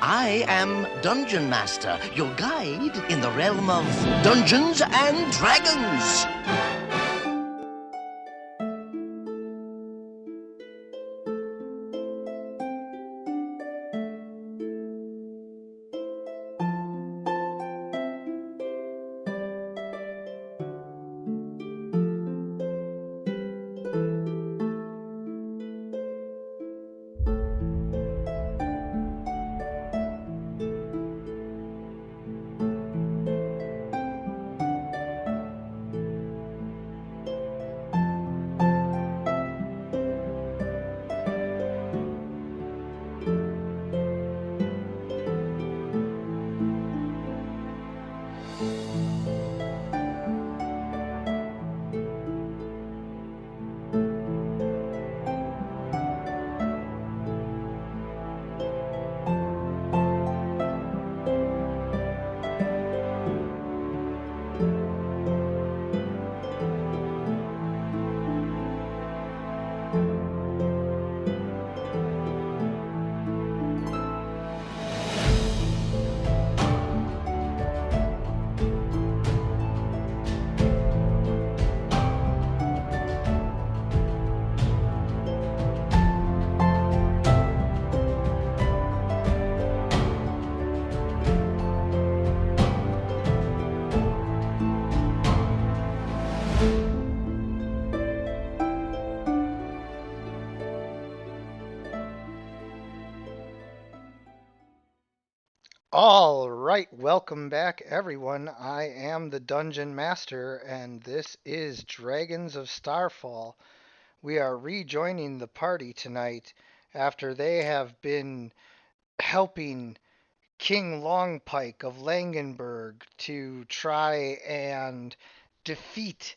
I am Dungeon Master, your guide in the realm of Dungeons and Dragons. All right, welcome back, everyone. I am the Dungeon Master, and this is Dragons of Starfall. We are rejoining the party tonight after they have been helping King Longpike of Langenberg to try and defeat,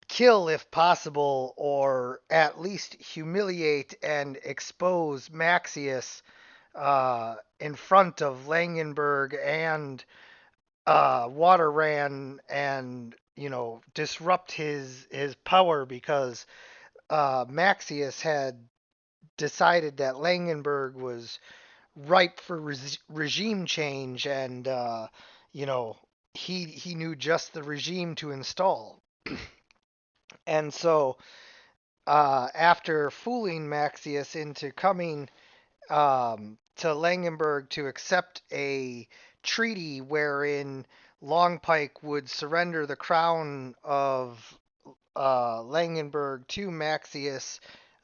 kill if possible, or at least humiliate and expose Maxius in front of Langenberg and Waterran, and disrupt his power because Maxius had decided that Langenberg was ripe for regime change, and you know he knew just the regime to install. And so after fooling Maxius into coming to Langenberg to accept a treaty wherein Longpike would surrender the crown of Langenberg to Maxius,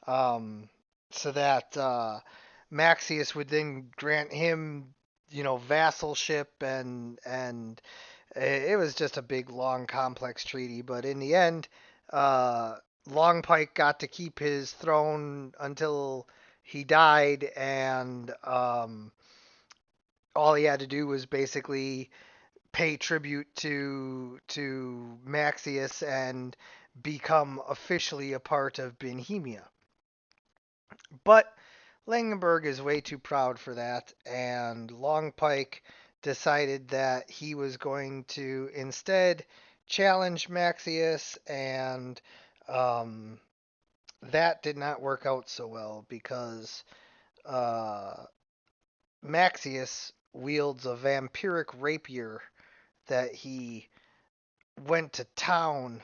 um, so that Maxius would then grant him, vassalship, and it was just a big, long, complex treaty. But in the end, Longpike got to keep his throne until he died, and all he had to do was basically pay tribute to Maxius and become officially a part of Bohemia. But Langenberg is way too proud for that, and Longpike decided that he was going to instead challenge Maxius, and um, that did not work out so well because uh, Maxius wields a vampiric rapier that he went to town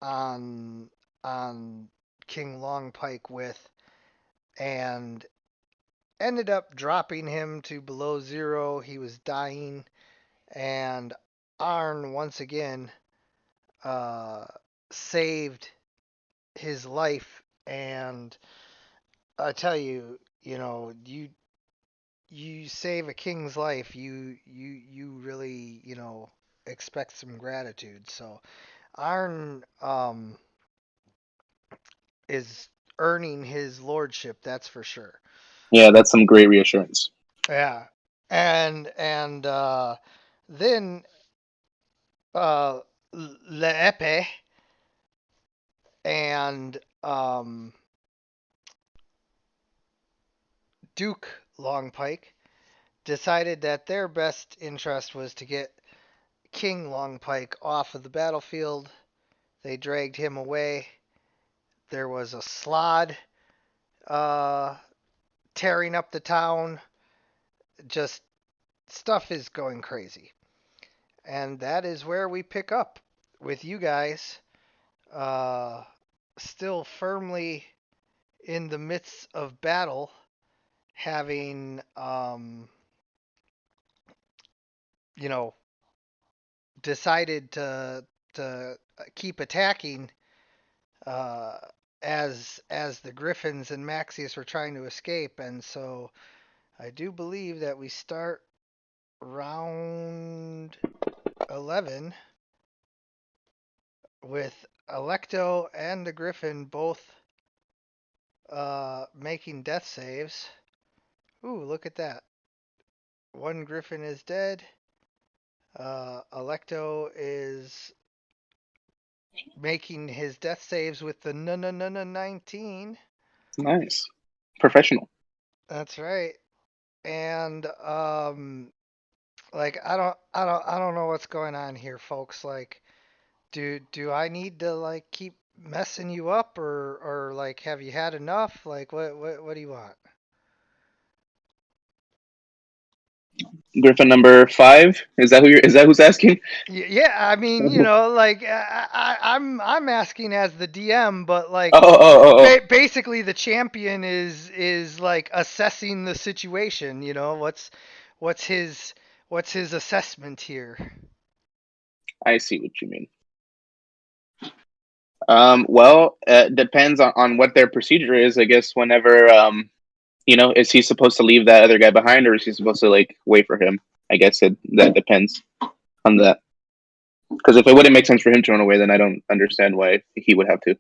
on on King Longpike with, and ended up dropping him to below zero. He was dying, and Arn once again uh, saved his life. And I tell you, you save a king's life, you really expect some gratitude. So Arn is earning his lordship, that's for sure. Yeah, that's some great reassurance. Yeah, and then uh, Leepe and Duke Longpike decided that their best interest was to get King Longpike off of the battlefield. They dragged him away. There was a slod uh, tearing up the town, just stuff is going crazy. And that is where we pick up with you guys uh, still firmly in the midst of battle, having, you know, decided to keep attacking uh, as the Griffins and Maxius were trying to escape. And so I do believe that we start round 11 with Electo and the Griffin both making death saves. Ooh, look at that. One Griffin is dead. Electo is making his death saves with the 19. Nice. Professional. That's right. And like I don't know what's going on here, folks. Like, do I need to like keep messing you up, or like have you had enough? Like, what do you want? Griffin number 5. Is that who's asking? Yeah, I mean, Oh, like I'm asking as the DM, but oh, like oh, oh. basically the champion is like assessing the situation. What's his what's his assessment here? I see what you mean. Well, depends on what their procedure is. I guess whenever is he supposed to leave that other guy behind, or is he supposed to like wait for him? I guess that depends on that. Because if it wouldn't make sense for him to run away, then I don't understand why he would have to.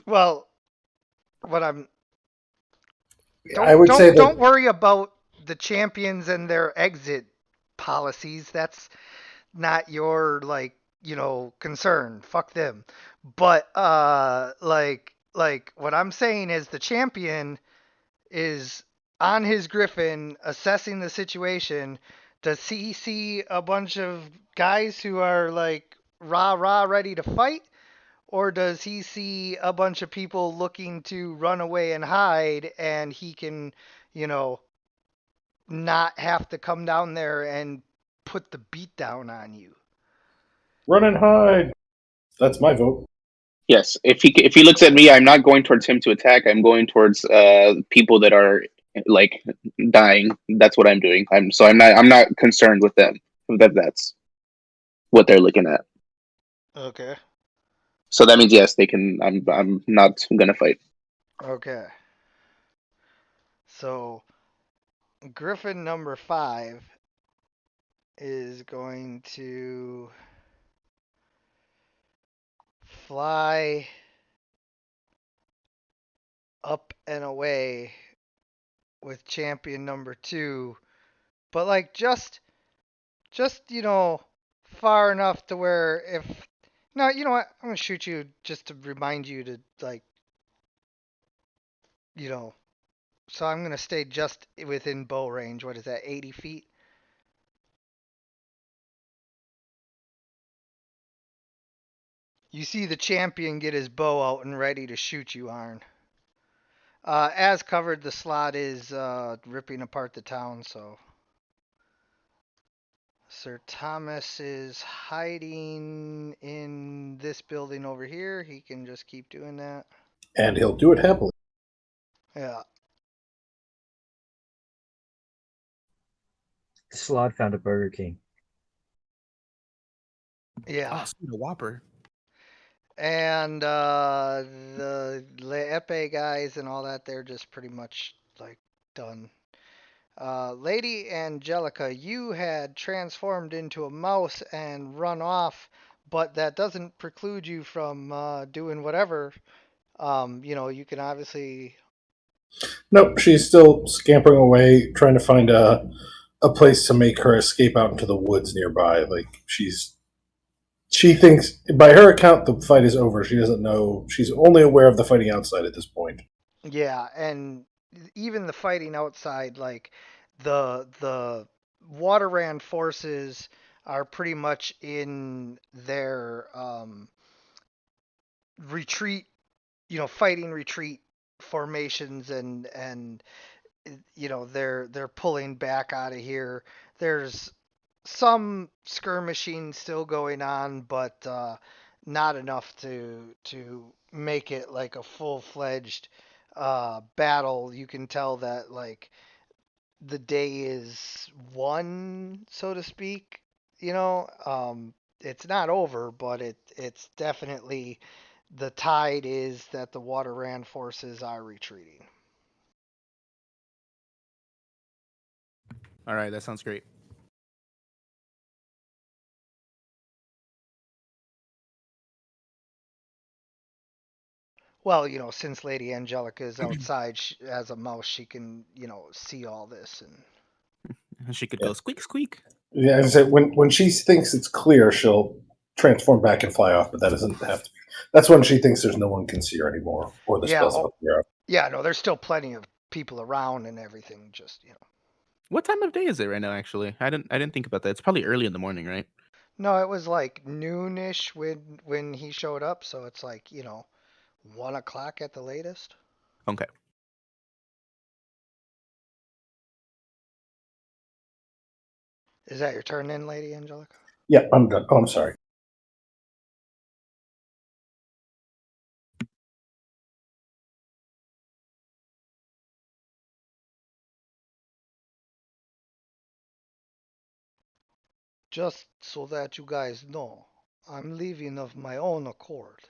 Well, what I'm I would say don't that worry about the champions and their exit policies. That's not your like concern. Fuck them. But like what I'm saying is the champion is on his griffin assessing the situation. Does he see a bunch of guys who are like rah rah ready to fight, or does he see a bunch of people looking to run away and hide, and he can, you know, not have to come down there and put the beat down on you? run and hide. That's my vote. Yes, if he looks at me, I'm not going towards him to attack. I'm going towards people that are like dying. That's what I'm doing. I'm not concerned with them. That's what they're looking at. Okay. So that means yes, they can. I'm not gonna fight. Okay. So Griffin number 5 is going to fly up and away with champion number 2, but like just far enough to where if no, you know what? I'm gonna shoot you just to remind you to like you know. So I'm gonna stay just within bow range. What is that? 80 feet. You see the champion get his bow out and ready to shoot you, Arn. As covered, the slot is ripping apart the town. So Sir Thomas is hiding in this building over here. He can just keep doing that. And he'll do it happily. Yeah. Slot found a Burger King. Yeah. Sweet, a Whopper. And the Lepe guys and all that, they're just pretty much like done. Lady Angelica, you had transformed into a mouse and run off, but that doesn't preclude you from doing whatever. You can obviously. Nope, she's still scampering away, trying to find a place to make her escape out into the woods nearby. Like she thinks, by her account, the fight is over. She doesn't know. She's only aware of the fighting outside at this point. Yeah, and even the fighting outside, like the Waterrand forces are pretty much in their retreat, fighting retreat formations, and they're pulling back out of here. There's some skirmishing still going on, but not enough to make it like a full-fledged battle. You can tell that like the day is won, so to speak. It's not over, but it's definitely the tide is that the Waterrand forces are retreating. All right, that sounds great. Well, since Lady Angelica is outside as a mouse, she can, see all this. And She could Yeah. go squeak squeak. Yeah, as I said, when she thinks it's clear, she'll transform back and fly off, but that doesn't have to be. That's when she thinks there's no one can see her anymore, or the yeah, spells up here. yeah, no, there's still plenty of people around and everything. Just What time of day is it right now? Actually, I didn't think about that. It's probably early in the morning, right? no, it was like noonish when he showed up, so it's like 1 o'clock at the latest. Okay. Is that your turn then, Lady Angelica? Yeah, I'm done. Oh, I'm sorry. Just so that you guys know, I'm leaving of my own accord.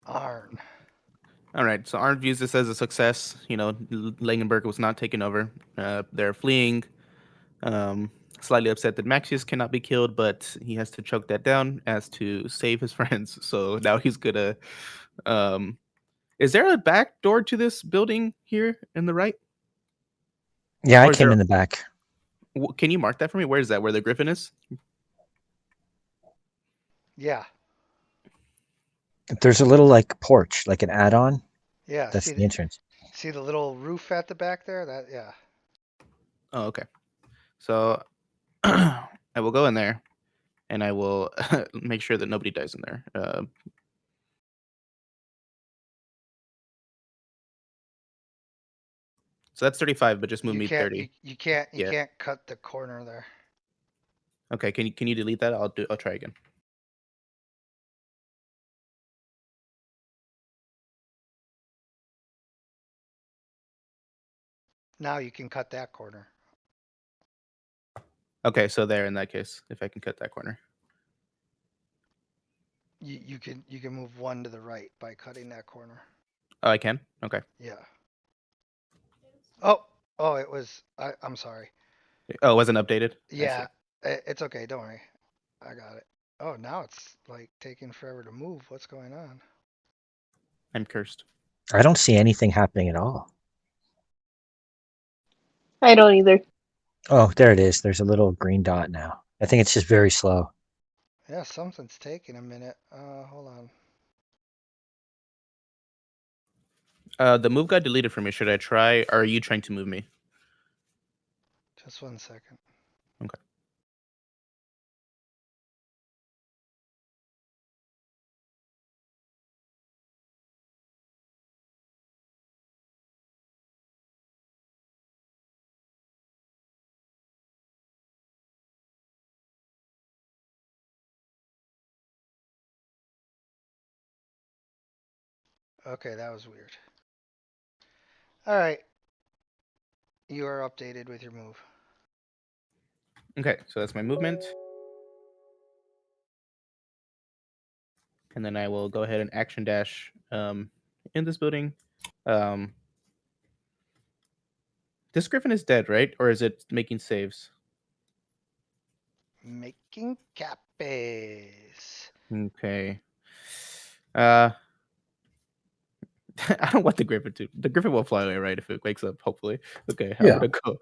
Arn. All right. So Arndt views this as a success. Langenberg was not taken over. They're fleeing. Slightly upset that Maxius cannot be killed, but he has to choke that down as to save his friends. So now he's gonna. Um, is there a back door to this building here in the right? Yeah, I Or is came there? in the back. Can you mark that for me? Where is that? Where the griffin is? Yeah, There's a little like porch, like an add-on. yeah. That's See the entrance. see the little roof at the back there? Yeah. Oh, okay. So I will go in there, and I will make sure that nobody dies in there. So that's 35, but just move You me can't 30. you can't you Yeah. can't cut the corner there. Okay. Can you delete that? I'll try again. Now you can cut that corner. Okay. So there, in that case, if I can cut that corner. You can move one to the right by cutting that corner. Oh, I can. Okay. Yeah. Oh, it was. I'm sorry. Oh, it wasn't updated. I see. Yeah, it's okay. Don't worry. I got it. Oh, now it's like taking forever to move. What's going on? I'm cursed. I don't see anything happening at all. I don't either. Oh, there it is. There's a little green dot now. I think it's just very slow. Yeah, something's taking a minute. Hold on. The move got deleted for me. Should I try? Or are you trying to move me? Just 1 second. Okay. Okay, that was weird. All right. You are updated with your move. Okay. So that's my movement. And then I will go ahead and action dash in this building. This griffin is dead, right? Or is it making saves? Making capes. Okay. I don't want the griffin to. The griffin will fly away, right? If it wakes up, hopefully. Okay, I'm Yeah. gonna go.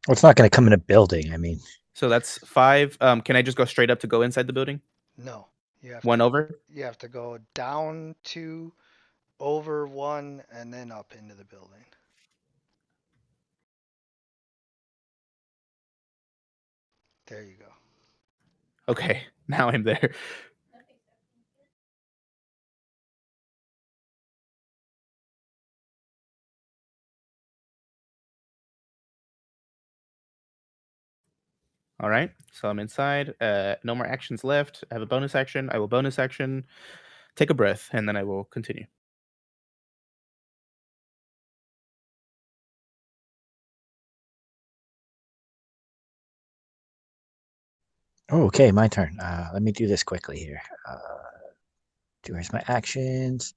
Well, it's not going to come in a building. I mean, So that's 5. Can I just go straight up to go inside the building? No, you have 1 to. over. You have to go down 2, over 1, and then up into the building. There you go. Okay, now I'm there. All right, so I'm inside. No more actions left. I have a bonus action. I will bonus action, take a breath, and then I will continue. Oh, okay, my turn. Let me do this quickly here. Here's my actions.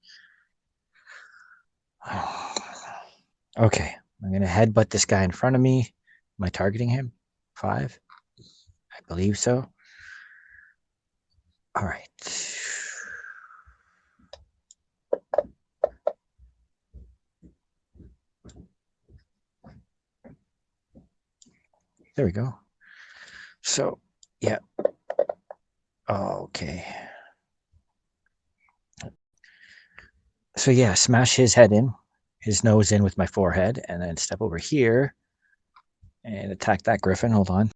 Okay, I'm gonna headbutt this guy in front of me. Am I targeting him? 5? I believe so. All right. There we go. So, yeah. Okay. So, yeah, smash his head in, his nose in with my forehead, and then step over here and attack that griffin. Hold on.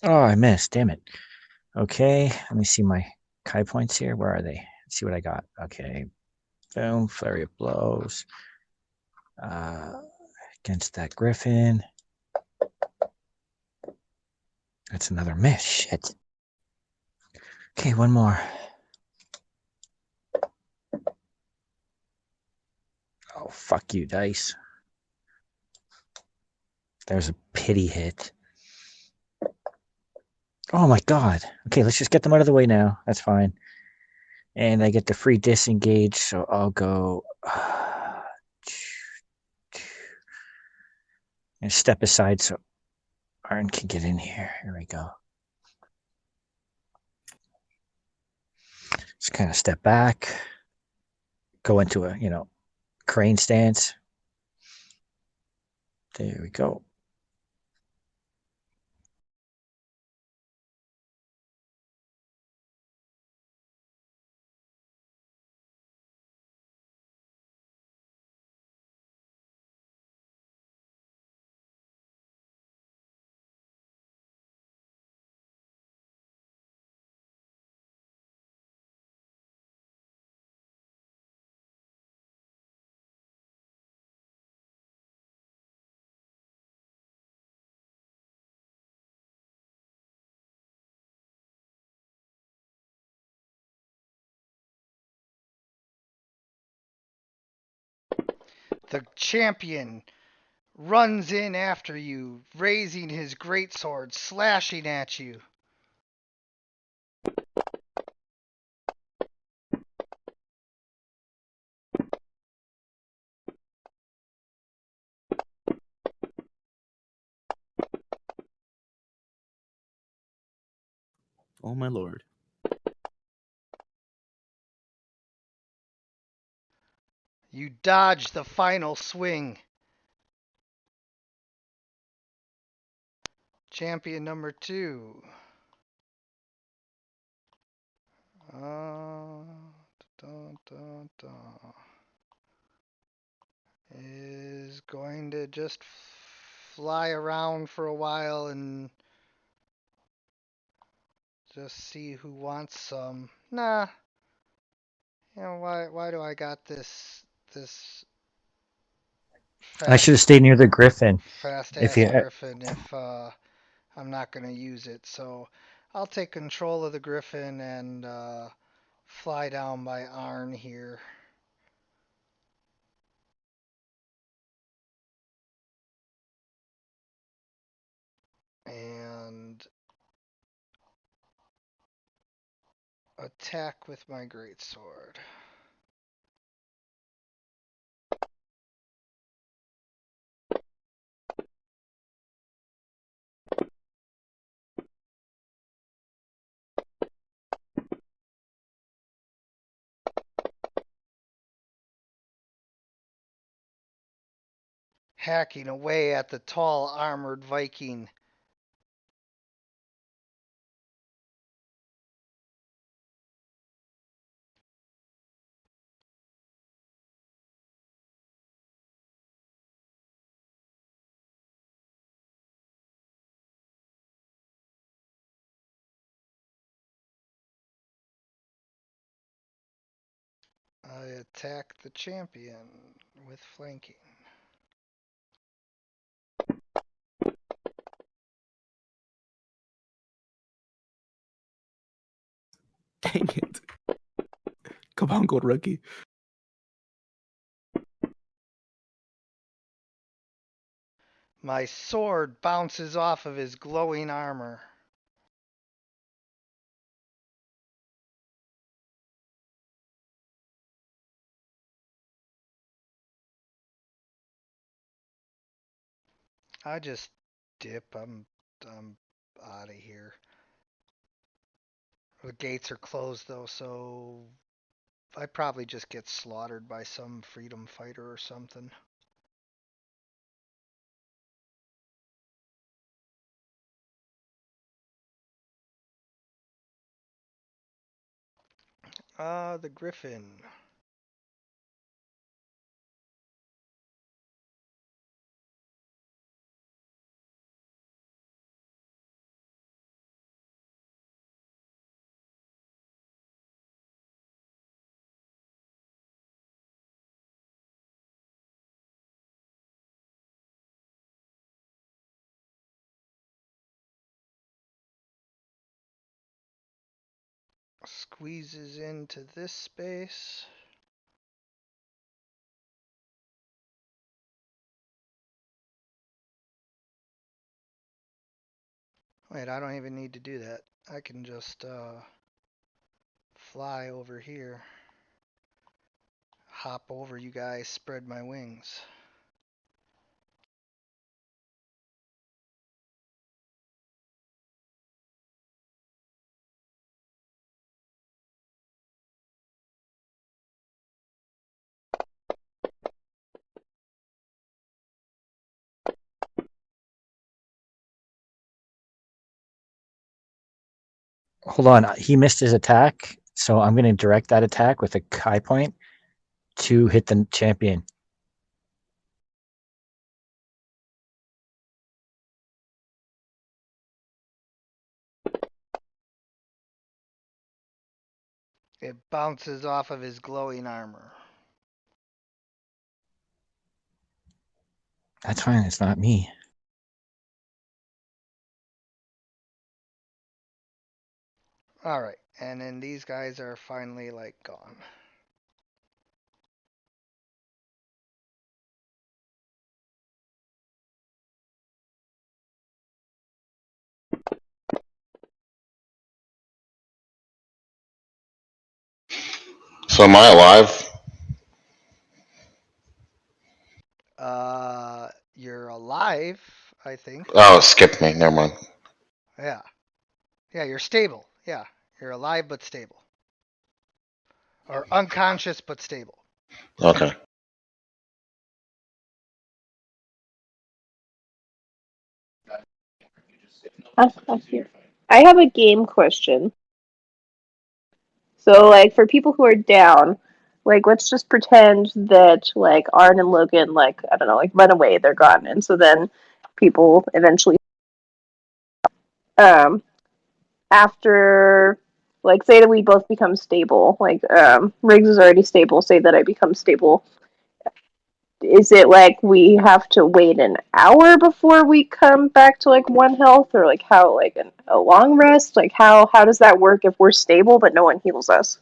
Oh, I missed. Damn it. Okay, let me see my Kai points here. Where are they? Let's see what I got. Okay. Boom. Flurry of blows. Against that griffin. That's another miss. Shit. Okay, one more. Oh, fuck you, dice. There's a pity hit. Oh my god. Okay, let's just get them out of the way now. That's fine. And I get the free disengage, so I'll go and step aside so Arn can get in here. Here we go. Just kind of step back, go into a, crane stance. There we go. The champion runs in after you, raising his greatsword, slashing at you. Oh my lord. You dodge the final swing. Champion number 2. Dun, dun, dun. Is going to just fly around for a while and just see who wants some. Nah. Why do I got this I should have fast stayed near the griffin. If ass you, griffin if I'm not gonna use it? So I'll take control of the griffin and fly down by Arn here. And attack with my greatsword. Hacking away at the tall armored Viking. I attack the champion with flanking. Dang it. Come on, gold rookie. My sword bounces off of his glowing armor. I just dip. I'm out of here. The gates are closed though, so I probably just get slaughtered by some freedom fighter or something. The Griffin. Squeezes into this space. Wait, I don't even need to do that. I can just fly over here. Hop over you guys, spread my wings. Hold on. He missed his attack, so I'm going to direct that attack with a high point to hit the champion. It bounces off of his glowing armor. That's fine. It's not me. Alright, and then these guys are finally like gone. So am I alive? You're alive, I think. Oh, it skipped me. Never mind. Yeah. Yeah, you're stable. Yeah. You're alive but stable. Or unconscious but stable. Okay. I have a game question. So, like, for people who are down, like, let's just pretend that, like, Arn and Logan, like, I don't know, like, run away, they're gone. And so then people eventually, um, after, like, say that we both become stable, like, Riggs is already stable, say that I become stable. Is it like we have to wait an hour before we come back to like one health, or like how like a long rest? Like how does that work if we're stable but no one heals us?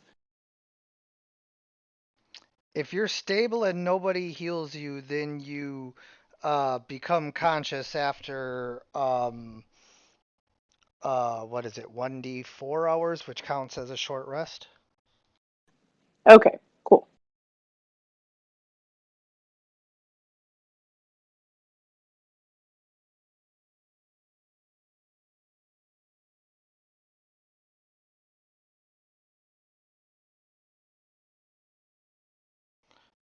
If you're stable and nobody heals you, then you become conscious after what is it, 1d4 hours, which counts as a short rest. Okay, cool.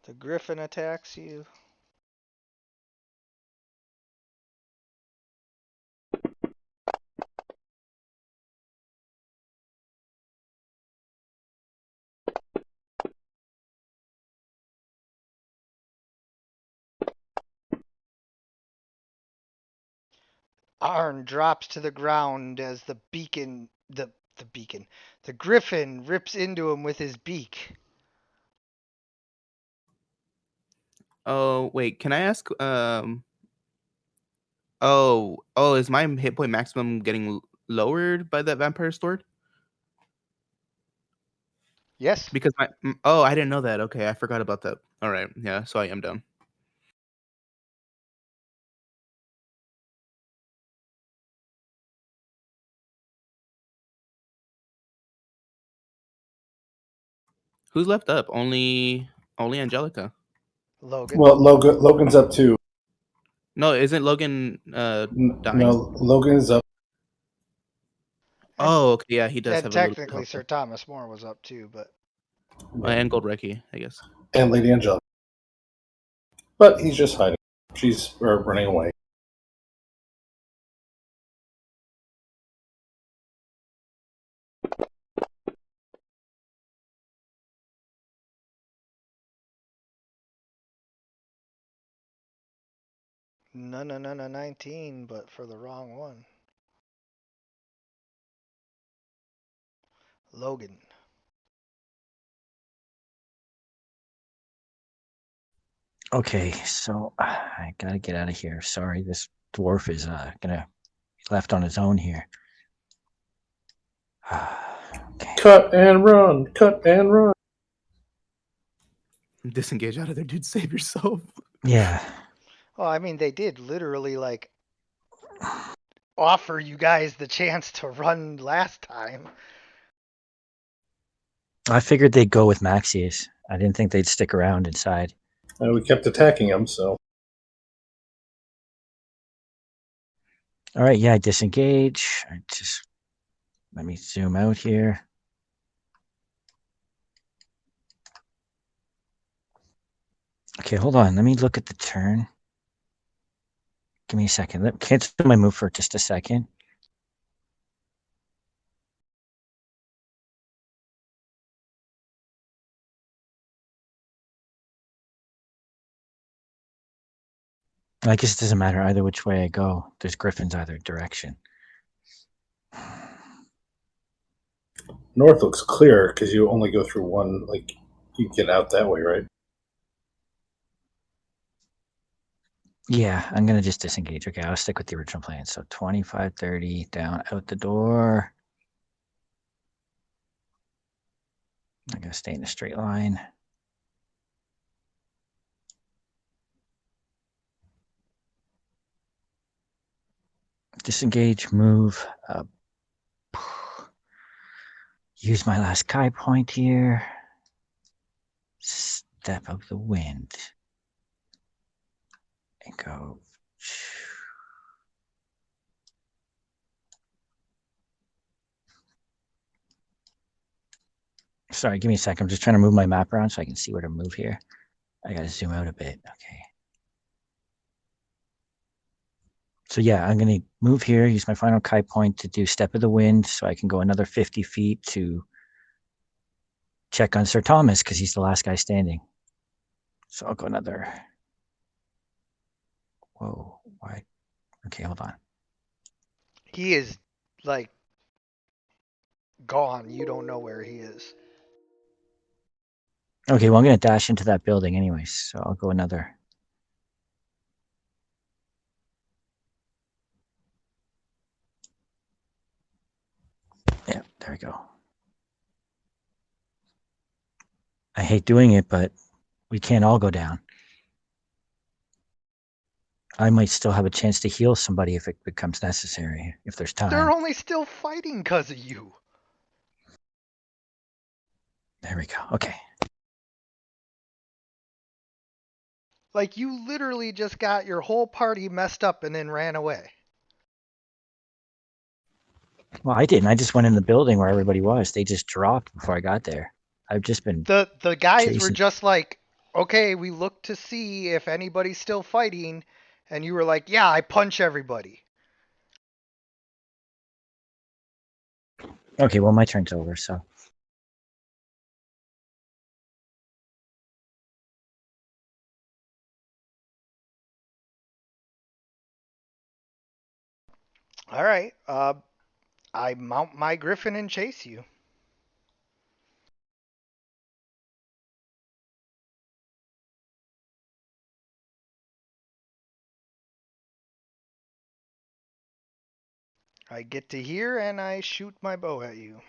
The Griffin attacks you. Arn drops to the ground as the Griffin rips into him with his beak. Oh wait, can I ask? Is my hit point maximum getting lowered by that vampire sword? Yes. Because I didn't know that. Okay, I forgot about that. All right, yeah, so I am down. Who's left up? Only Angelica. Logan. Well, Logan's up too. No, isn't Logan dying? No, Logan's up. And, Oh, okay, yeah, he does and have a little bit of technically, health Sir left. Thomas More was up too, but And Gold Reiki, I guess. And Lady Angelica. But he's just hiding. She's running away. no, 19, but for the wrong one. Logan. Okay, so I gotta get out of here. Sorry, this dwarf is gonna be left on his own here. Okay. Cut and run. Cut and run. Disengage out of there, dude. Save yourself. Yeah. Well, I mean, they did literally like offer you guys the chance to run last time. I figured they'd go with Maxius. I didn't think they'd stick around inside. We kept attacking him, so. All right, yeah, disengage. Just let me zoom out here. Okay, hold on. Let me look at the turn. Give me a second. Let me cancel my move for just a second. I guess it doesn't matter either which way I go. There's griffins either direction. North looks clear because you only go through one, like, you get out that way, right? Yeah, I'm going to just disengage. Okay, I'll stick with the original plan. So 25, 30, down, out the door. I'm going to stay in a straight line. Disengage, move. Use my last Kai point here. Step of the wind. And go. Sorry, give me a sec. I'm just trying to move my map around so I can see where to move here. I got to zoom out a bit. Okay. So yeah, I'm going to move here, use my final Kai point to do Step of the Wind so I can go another 50 feet to check on Sir Thomas because he's the last guy standing. So I'll go another. Whoa, why? Okay, hold on. He is like gone. You don't know where he is. Okay, well, I'm going to dash into that building anyways. So I'll go another. Yeah, there we go. I hate doing it, but we can't all go down. I might still have a chance to heal somebody if it becomes necessary, if there's time. They're only still fighting because of you. There we go. Okay. Like, you literally just got your whole party messed up and then ran away. Well, I didn't. I just went in the building where everybody was. They just dropped before I got there. I've just been The guys were chasing. just like, okay, we looked to see if anybody's still fighting, and you were like, yeah, I punch everybody. Okay, well, my turn's over, so. All right, I mount my griffin and chase you. I get to here and I shoot my bow at you.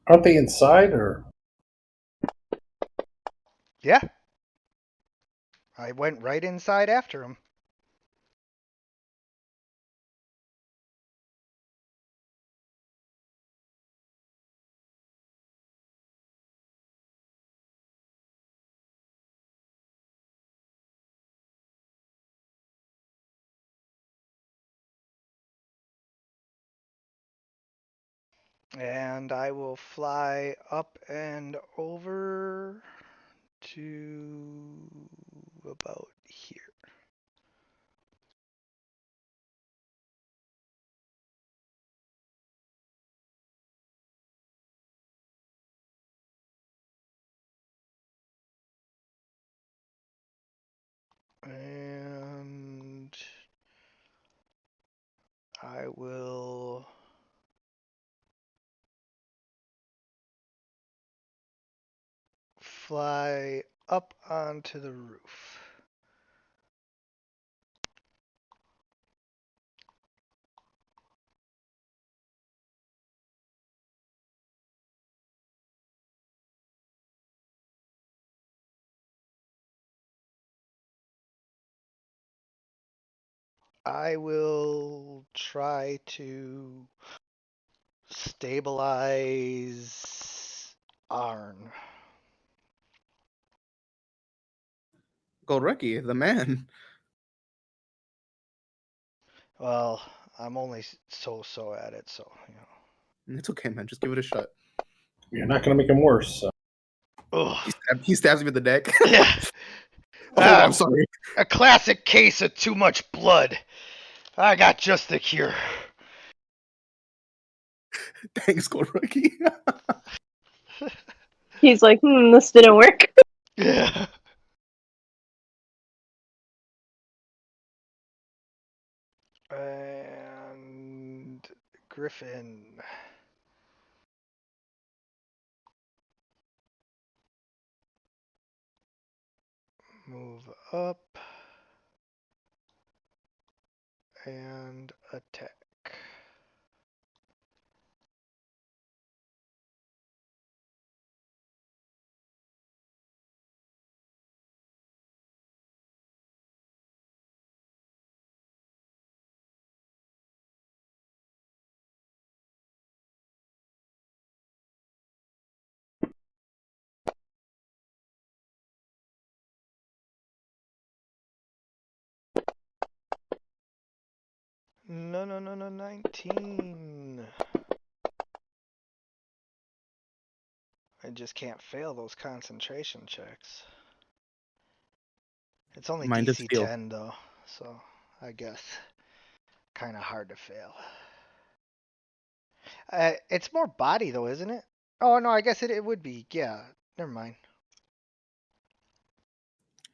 Aren't they inside or? Yeah. I went right inside after him. And I will fly up and over to about here. And I will fly up onto the roof. I will try to stabilize Arn. Gold Rookie, the man. Well, I'm only so at it, so It's okay, man. Just give it a shot. You're not going to make them worse. So. Ugh. He stabs me in the neck. Yeah. Oh, I'm sorry. A classic case of too much blood. I got just the cure. Thanks, Gold Rookie. He's like, this didn't work. Yeah. And Griffin. Move up and attack. No, 19. I just can't fail those concentration checks. It's only Mind of DC Steel. 10 though, so I guess kind of hard to fail. It's more body though, isn't it? Oh no, I guess it would be. Yeah, never mind.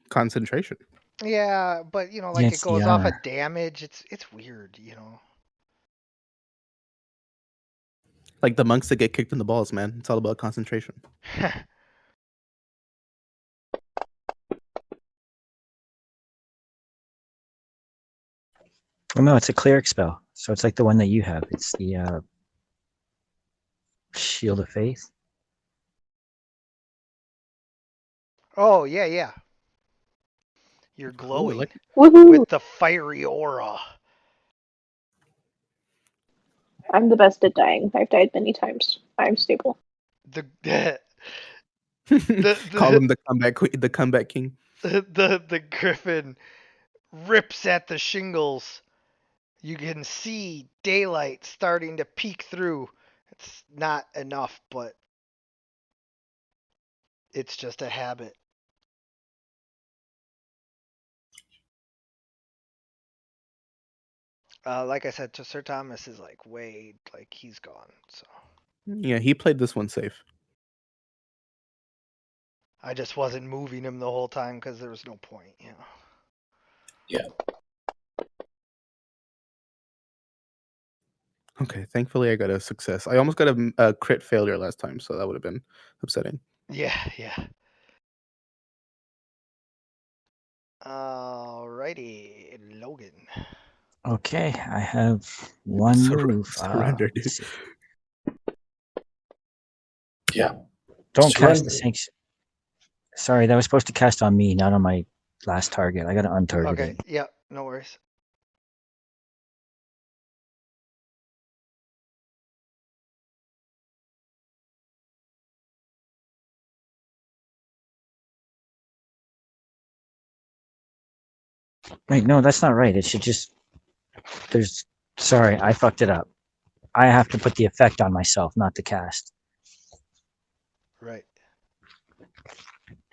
Concentration. Yeah, but like Yeah, it it's the goes off armor. of damage. It's weird, Like the monks that get kicked in the balls, man. It's all about concentration. Oh no, it's a cleric spell. So it's like the one that you have. It's the Shield of Faith. Oh yeah. You're Ooh, I glowing like Woohoo! with the fiery aura. I'm the best at dying. I've died many times. I'm stable. The Call him the comeback queen, the comeback king. the griffin rips at the shingles. You can see daylight starting to peek through. It's not enough, but it's just a habit. Like I said, to Sir Thomas is like he's gone. So Yeah, he played this one safe. I just wasn't moving him the whole time because there was no point. Yeah. Okay, thankfully I got a success. I almost got a crit failure last time, so that would have been upsetting. Yeah, yeah. Alrighty, Logan. Okay, I have one move. Surrender, dude. Let's see. Yeah. Don't cast the Surrender. sanction. Sorry, that was supposed to cast on me, not on my last target. I got to untarget Okay, it. yeah, no worries. Wait, no, that's not right. It should just. There's. Sorry, I fucked it up. I have to put the effect on myself, not the cast. Right.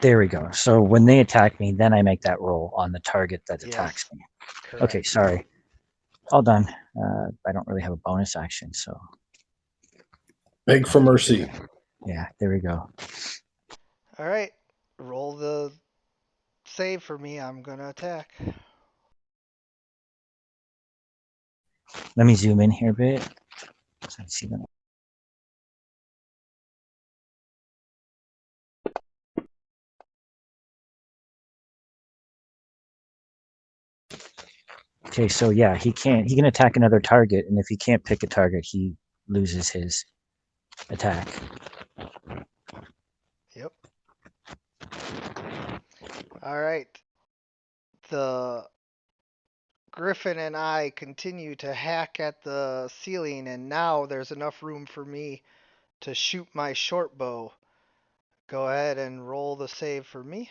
There we go. So when they attack me, then I make that roll on the target that Yes, attacks me. correct. Okay, sorry. All done. I don't really have a bonus action, so Beg for mercy. yeah, there we go. Alright, roll the save for me. I'm gonna attack. Let me zoom in here a bit. So I see them. Okay, so yeah, he can attack another target, and if he can't pick a target, he loses his attack. Yep. Alright. The Griffin and I continue to hack at the ceiling, and now there's enough room for me to shoot my short bow. Go ahead and roll the save for me.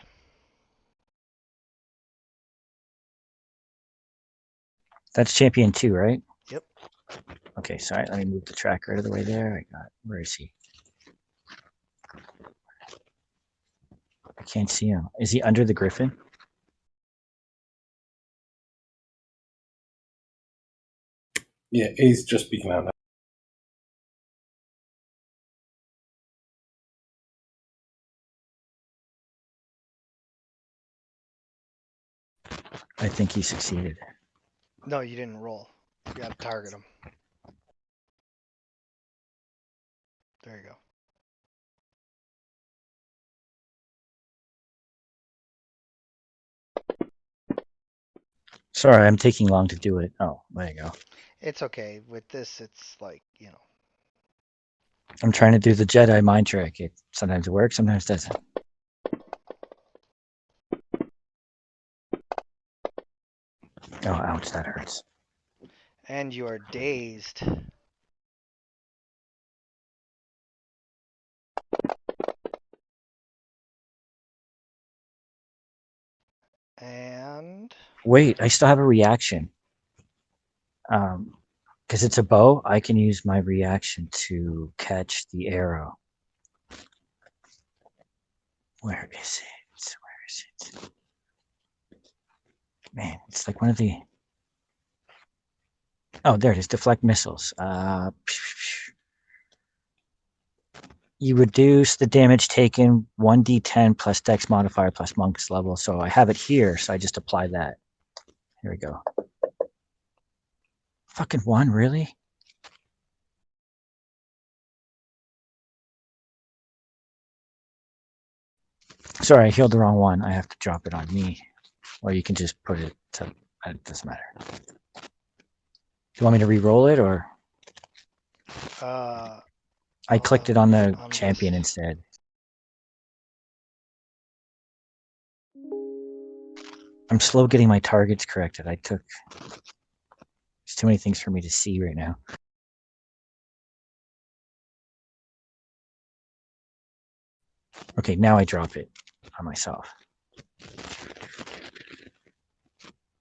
That's champion 2, right? Yep. Okay, sorry, let me move the tracker out of the way there. Where is he? I can't see him. Is he under the griffin? Yeah, he's just speaking out now. I think he succeeded. No, you didn't roll. You gotta target him. There you go. Sorry, I'm taking long to do it. Oh, there you go. It's okay. With this, it's like, I'm trying to do the Jedi mind trick. Sometimes it works, sometimes it doesn't. Oh, ouch, that hurts. And you are dazed. And Wait, I still have a reaction. Because it's a bow, I can use my reaction to catch the arrow. Where is it? Where is it? Man, it's like one of the. Oh, there it is. Deflect missiles. You reduce the damage taken 1d10 plus dex modifier plus monk's level. So I have it here, so I just apply that. Here we go. Fucking 1, really? Sorry, I healed the wrong one. I have to drop it on me. Or you can just put it to. It doesn't matter. Do you want me to re-roll it, or? I clicked it on the champion instead. I'm slow getting my targets corrected. There's too many things for me to see right now. Okay, now I drop it on myself.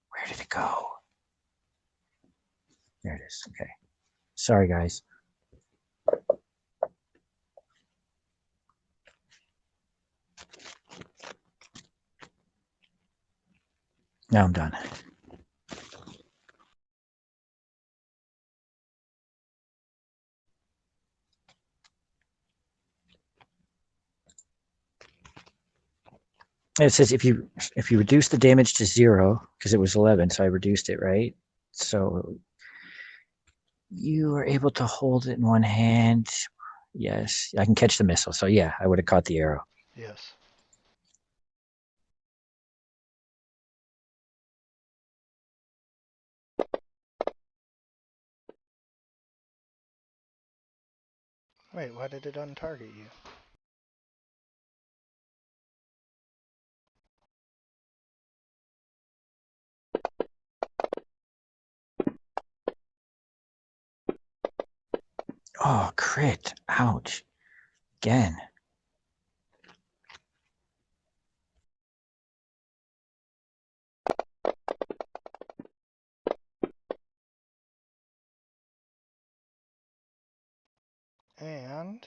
Where did it go? There it is. Okay. Sorry, guys. Now I'm done. It says if you reduce the damage to 0, because it was 11, so I reduced it, right? So You were able to hold it in one hand. Yes, I can catch the missile. So yeah, I would have caught the arrow. Yes. Wait, why did it untarget you? Oh, crit. Ouch. Again. And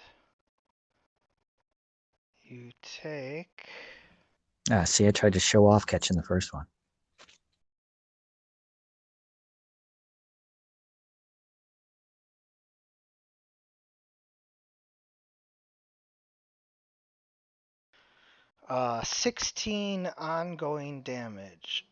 you take... See, I tried to show off catching the first one. Uh, 16 ongoing damage.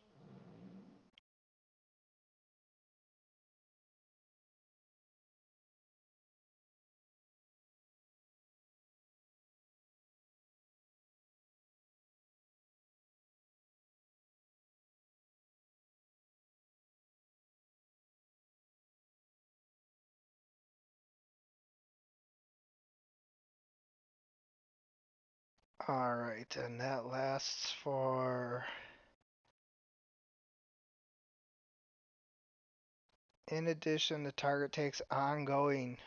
Alright, and that lasts for... In addition, the target takes ongoing...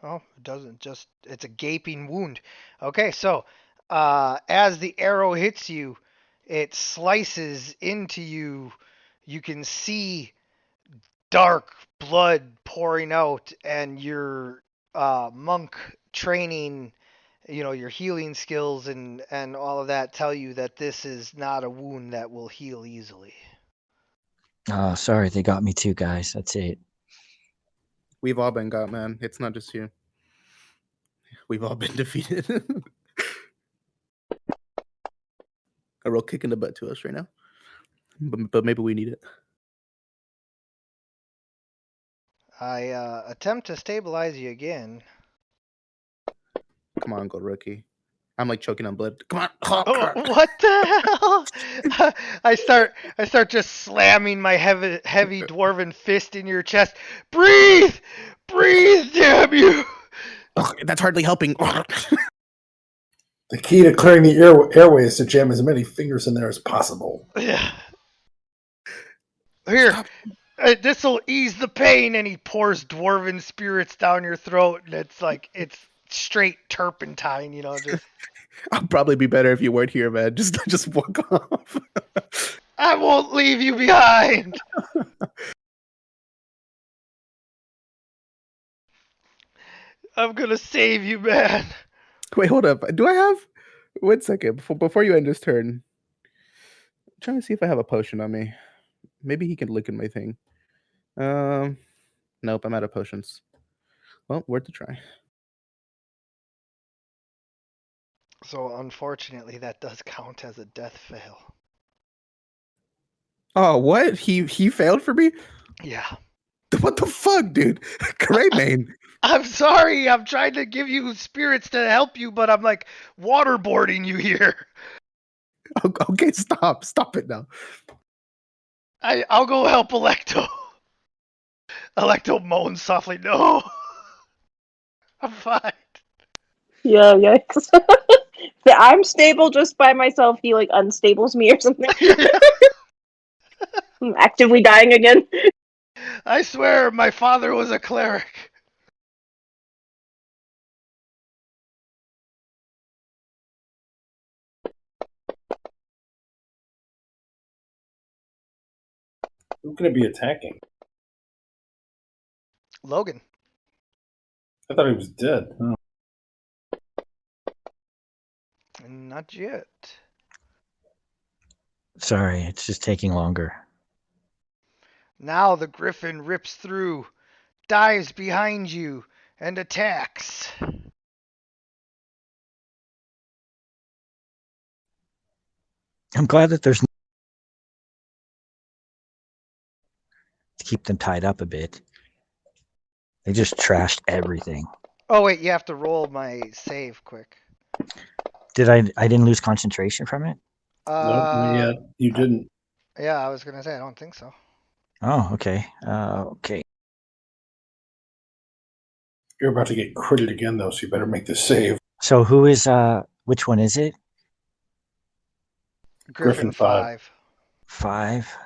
Oh, it doesn't just... It's a gaping wound. Okay, so, as the arrow hits you, it slices into you. You can see dark blood pouring out, and your monk training, your healing skills and all of that tell you that this is not a wound that will heal easily. Oh, sorry, they got me too, guys. That's it. We've all been got, man. It's not just you. We've all been defeated. A real kick in the butt to us right now. But maybe we need it. I attempt to stabilize you again. Come on, go rookie. I'm like choking on blood. Come on. Oh, what the hell? I start just slamming my heavy dwarven fist in your chest. Breathe! Breathe, damn you! Oh, that's hardly helping. The key to clearing the airway is to jam as many fingers in there as possible. Yeah. Here, this'll ease the pain, and he pours dwarven spirits down your throat, and it's straight turpentine, just... I'll probably be better if you weren't here, man. Just walk off. I won't leave you behind! I'm gonna save you, man! Wait, hold up. Do I have... 1 second. Before you end this turn, I'm trying to see if I have a potion on me. Maybe he can look at my thing. Nope, I'm out of potions. Well, worth a try. So, unfortunately, that does count as a death fail. Oh, what? He failed for me? Yeah. What the fuck, dude? Great, man. I'm sorry, I'm trying to give you spirits to help you, but I'm like waterboarding you here. Okay, stop it now. I'll go help Electo. Electo moans softly, no. I'm fine. Yeah, yikes. I'm stable just by myself. He like unstables me or something. I'm actively dying again. I swear my father was a cleric. Who could it be attacking? Logan. I thought he was dead. Oh. Not yet. Sorry, it's just taking longer. Now the griffin rips through, dives behind you, and attacks. I'm glad that there's... to keep them tied up a bit. They just trashed everything. Oh wait, you have to roll my save quick. Did I didn't lose concentration from it? Nope, not yet. You didn't. Yeah, I was gonna say I don't think so. Oh, okay. Okay. You're about to get critted again, though, so you better make the save. So who is which one is it? Griffin 5. 5.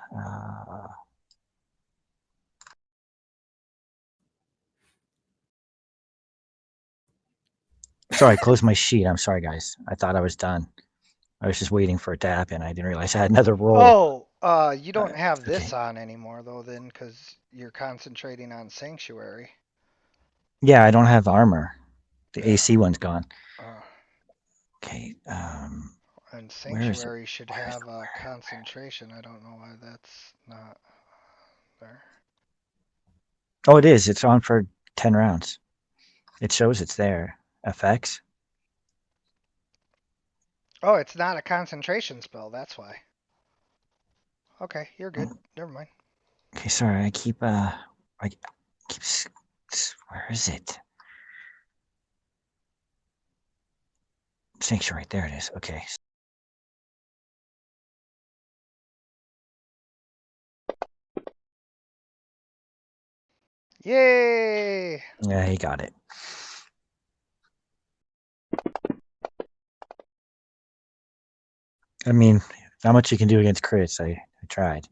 Sorry, I closed my sheet. I'm sorry, guys. I thought I was done. I was just waiting for it to happen. I didn't realize I had another roll. Oh, you don't have okay. this on anymore though, then, because you're concentrating on Sanctuary. Yeah, I don't have armor. The AC one's gone. Uh, Okay. and Where is it? Sanctuary should have concentration. I don't know why that's not there. Oh, it is. It's on for 10 rounds. It shows it's there. FX. Oh, it's not a concentration spell. That's why. Okay, you're good. Never mind. Okay, sorry. I keep where is it? Sanctuary. There it is. Okay. Yay! Yeah, he got it. I mean, not much you can do against crits. I tried.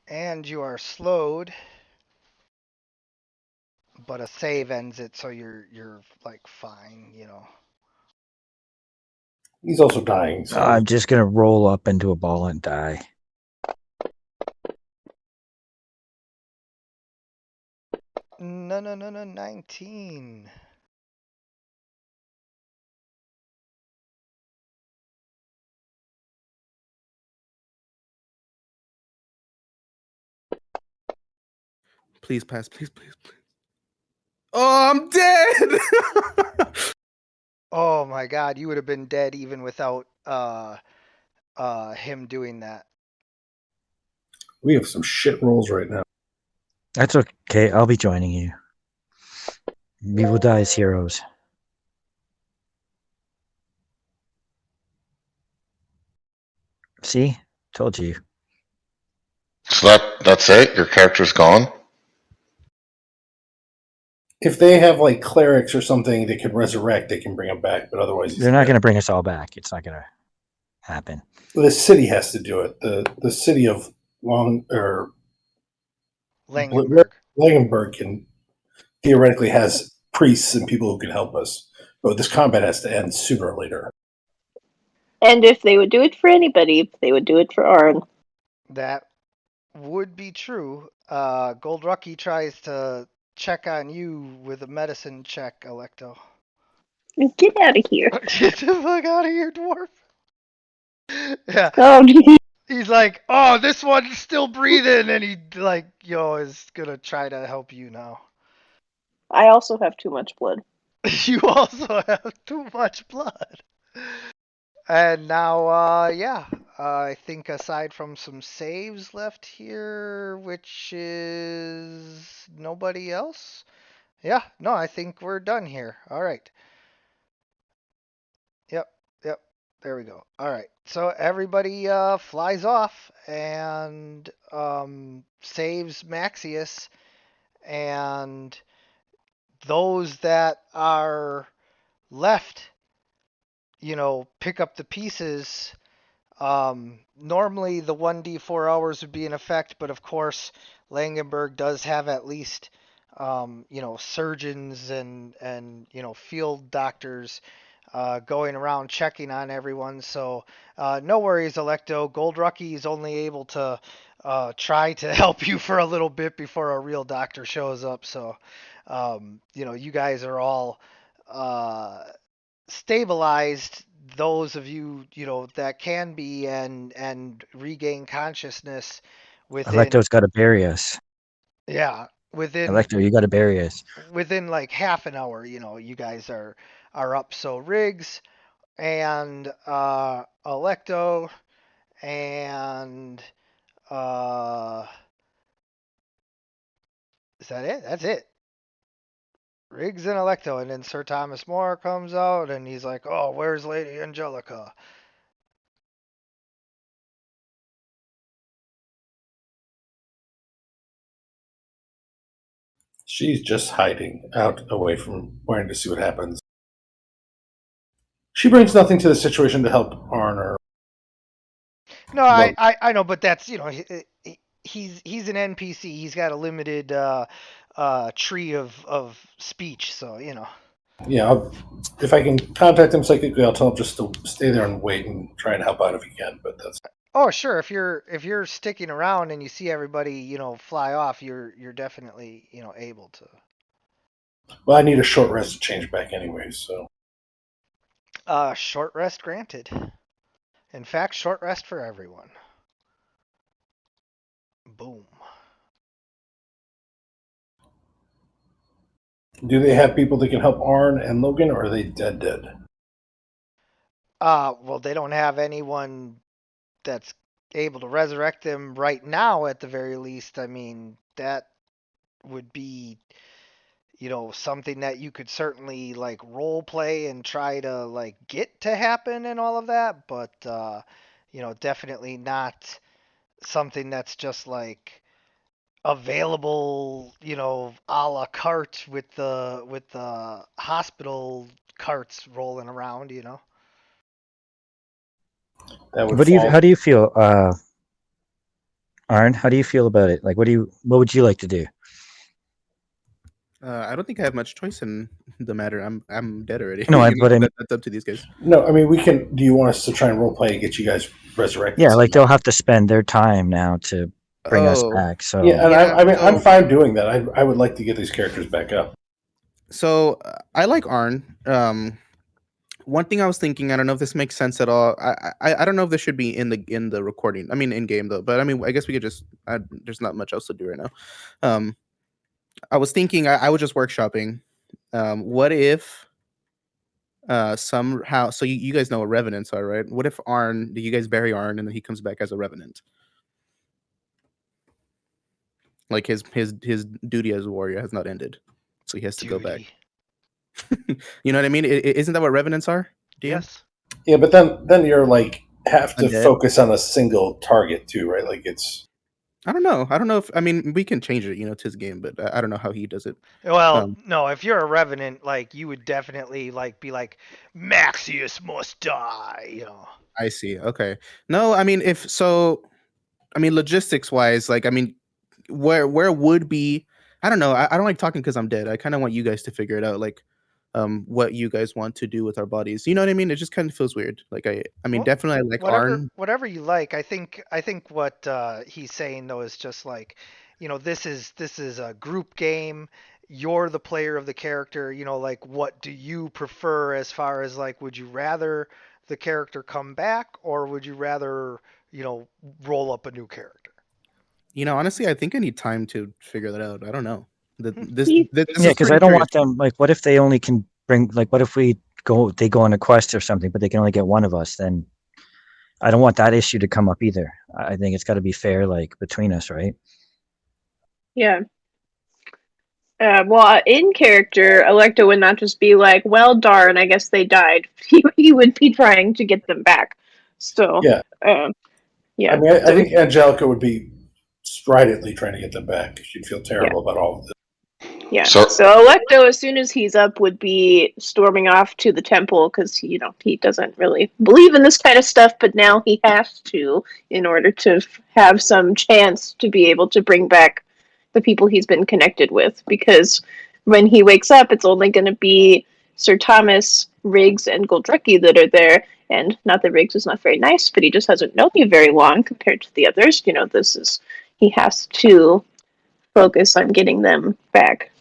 And you are slowed, but a save ends it, so you're like fine, you know. He's also dying, so I'm just gonna roll up into a ball and die. No, 19. Please pass. Please, please, please. Oh, I'm dead. Oh my god, you would have been dead even without him doing that. we have some shit rolls right now. That's okay. I'll be joining you. We will die as heroes. See? Told you. So that's it? Your character's gone? If they have like clerics or something that can resurrect, they can bring him back. But otherwise, he's They're not dead. going to bring us all back. It's not going to happen. The city has to do it. The city of Long or Langenberg. Langenberg can theoretically has priests and people who can help us. But this combat has to end sooner or later. And if they would do it for anybody, they would do it for Arn. That would be true. Gold Rocky tries to check on you with a medicine check, Electo. Get out of here. Get the fuck out of here, dwarf. Yeah. Oh, He's like, oh, this one's still breathing, and he like, is gonna try to help you now. I also have too much blood. You also have too much blood. And now, yeah, I think aside from some saves left here, which is nobody else. Yeah, no, I think we're done here. All right. Yep, yep. There we go. All right. So everybody flies off and saves Maxius, and those that are left, pick up the pieces. Normally the 1d4 hours would be in effect, but of course Langenberg does have at least surgeons and field doctors going around checking on everyone. So no worries, Electo. Gold Rocky is only able to try to help you for a little bit before a real doctor shows up. So you guys are all stabilized, those of you that can be, and regain consciousness within, Electo's got to bury us. yeah, within Electo, you got to bury us. like half an hour. You guys are up. So Riggs and Electo and is that it? That's it. Riggs and Electo, and then Sir Thomas More comes out, and he's like, "Oh, where's Lady Angelica?" She's just hiding out away from waiting to see what happens. She brings nothing to the situation to help Arn. No, Well, I know, but that's he's an NPC. He's got a limited tree of speech, so yeah, if I can contact him psychically, I'll tell him just to stay there and wait and try and help out if he can. But that's Oh, sure. If you're sticking around and you see everybody fly off, you're definitely able to. well, I need a short rest to change back anyway. So Short rest granted. In fact, short rest for everyone. Boom. do they have people that can help Arn and Logan, or are they dead? Well, they don't have anyone that's able to resurrect them right now, at the very least. I mean, that would be, something that you could certainly like role play and try to like get to happen and all of that, but definitely not something that's just like available, a la carte with the hospital carts rolling around. That would What do you? How fall. do you feel, Arn? How do you feel about it? Like, what would you like to do? I don't think I have much choice in the matter. I'm dead already. No, but I mean, That's up to these guys. No, I mean we can. Do you want us to try and role play and get you guys resurrected? yeah, like somehow? they'll have to spend their time now to bring us Oh, back. So Yeah, and yeah. I mean I'm So, fine doing that. I would like to get these characters back up. I like Arn. One thing I was thinking, I don't know if this makes sense at all. I don't know if this should be in the recording. I mean, in game though. But I mean, I guess we could just. There's not much else to do right now. I was thinking I was just workshopping. What if somehow? So you guys know what revenants are, right? What if Arn? Do you guys bury Arn and then he comes back as a revenant? Like his duty as a warrior has not ended, so he has to go back. Duty. You know what I mean? Isn't that what revenants are? DM? Yes. Yeah, but then you're like have to Undead? focus on a single target too, right? Like it's I don't know. I don't know if I mean we can change it, to his game, but I don't know how he does it. Well, Um, no, if you're a revenant, like you would definitely like be like Maxius must die. I see. Okay. No, I mean if so, I mean logistics wise, like I mean, where would be? I don't know. I don't like talking because I'm dead. I kind of want you guys to figure it out, like, what you guys want to do with our bodies. You know what I mean? It just kind of feels weird. Like I mean, Well, definitely I like whatever Arn. whatever you like. I think what he's saying though is just like, this is a group game. You're the player of the character. Like what do you prefer as far as like would you rather the character come back or would you rather roll up a new character? Honestly, I think I need time to figure that out. I don't know. This He- this yeah, is because I pretty don't curious. want them. Like, what if they only can bring? Like, what if they go on a quest or something, but they can only get one of us? Then I don't want that issue to come up either. I think it's got to be fair, like between us, right? Yeah. Well, in character, Electo would not just be like, "Well, darn, I guess they died." He would be trying to get them back. So, yeah. um, I yeah. mean I So, think Angelica would be stridently trying to get them back. She'd feel yeah. terrible about all of this. Yeah. So So Electo, as soon as he's up, would be storming off to the temple because he doesn't really believe in this kind of stuff, but now he has to in order to have some chance to be able to bring back the people he's been connected with. Because when he wakes up, it's only going to be Sir Thomas, Riggs, and Goldrecki that are there. And not that Riggs is not very nice, but he just hasn't known you very long compared to the others. He has to focus on getting them back.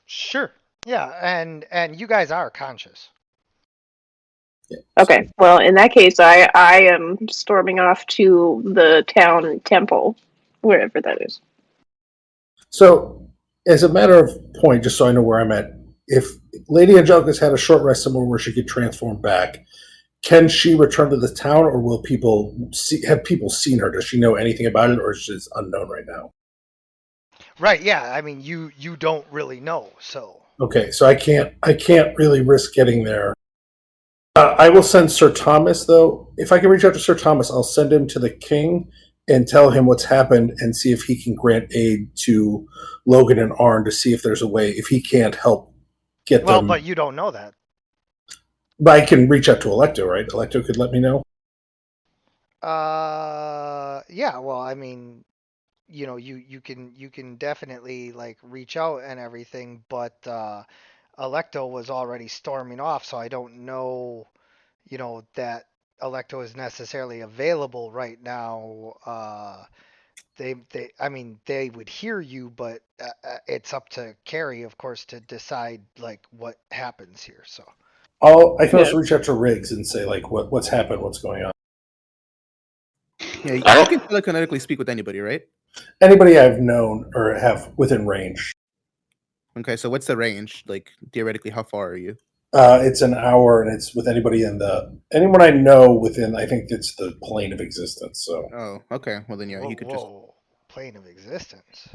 Sure. Yeah, and you guys are conscious. Yeah. Okay, well, in that case, I am storming off to the town temple, wherever that is. So, as a matter of point, just so I know where I'm at, if Lady Angelica's had a short rest somewhere where she could transform back, can she return to the town, or will have people seen her? Does she know anything about it, or is it unknown right now? Right, yeah. I mean, you don't really know, so. Okay, so I can't really risk getting there. I will send Sir Thomas though. If I can reach out to Sir Thomas, I'll send him to the king and tell him what's happened and see if he can grant aid to Logan and Arn to see if there's a way if he can't help get Well, them. but you don't know that. But I can reach out to Electo, right? Electo could let me know. Yeah. Well, I mean, you can definitely like reach out and everything, but Electo was already storming off, so I don't know, that Electo is necessarily available right now. I mean, they would hear you, but it's up to Carrie, of course, to decide like what happens here. So. I can also reach out to Riggs and say like what's happened, what's going on. Yeah, I you don't- can telekinetically speak with anybody, right? Anybody I've known or have within range. Okay, so what's the range? Like theoretically, how far are you? It's an hour, and it's with anyone I know within. I think it's the plane of existence. So Oh, okay. Well then, yeah, Whoa, he could just. whoa, plane of existence.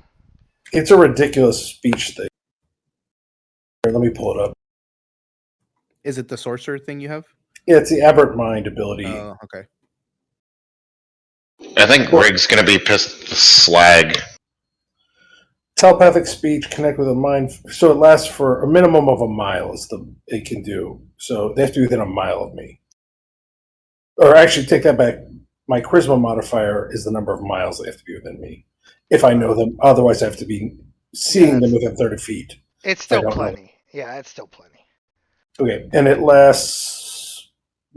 it's a ridiculous speech thing. Here, let me pull it up. Is it the sorcerer thing you have? Yeah, it's the aberrant mind ability. Oh, okay. I think Rig's gonna be pissed slag. Telepathic speech connect with a mind, so it lasts for a minimum of a mile. It can do. So they have to be within a mile of me. Or actually, take that back. My charisma modifier is the number of miles they have to be within me. If I know them, otherwise I have to be seeing them within 30 feet. It's I still don't know. plenty. Yeah, it's still plenty. Okay, and it lasts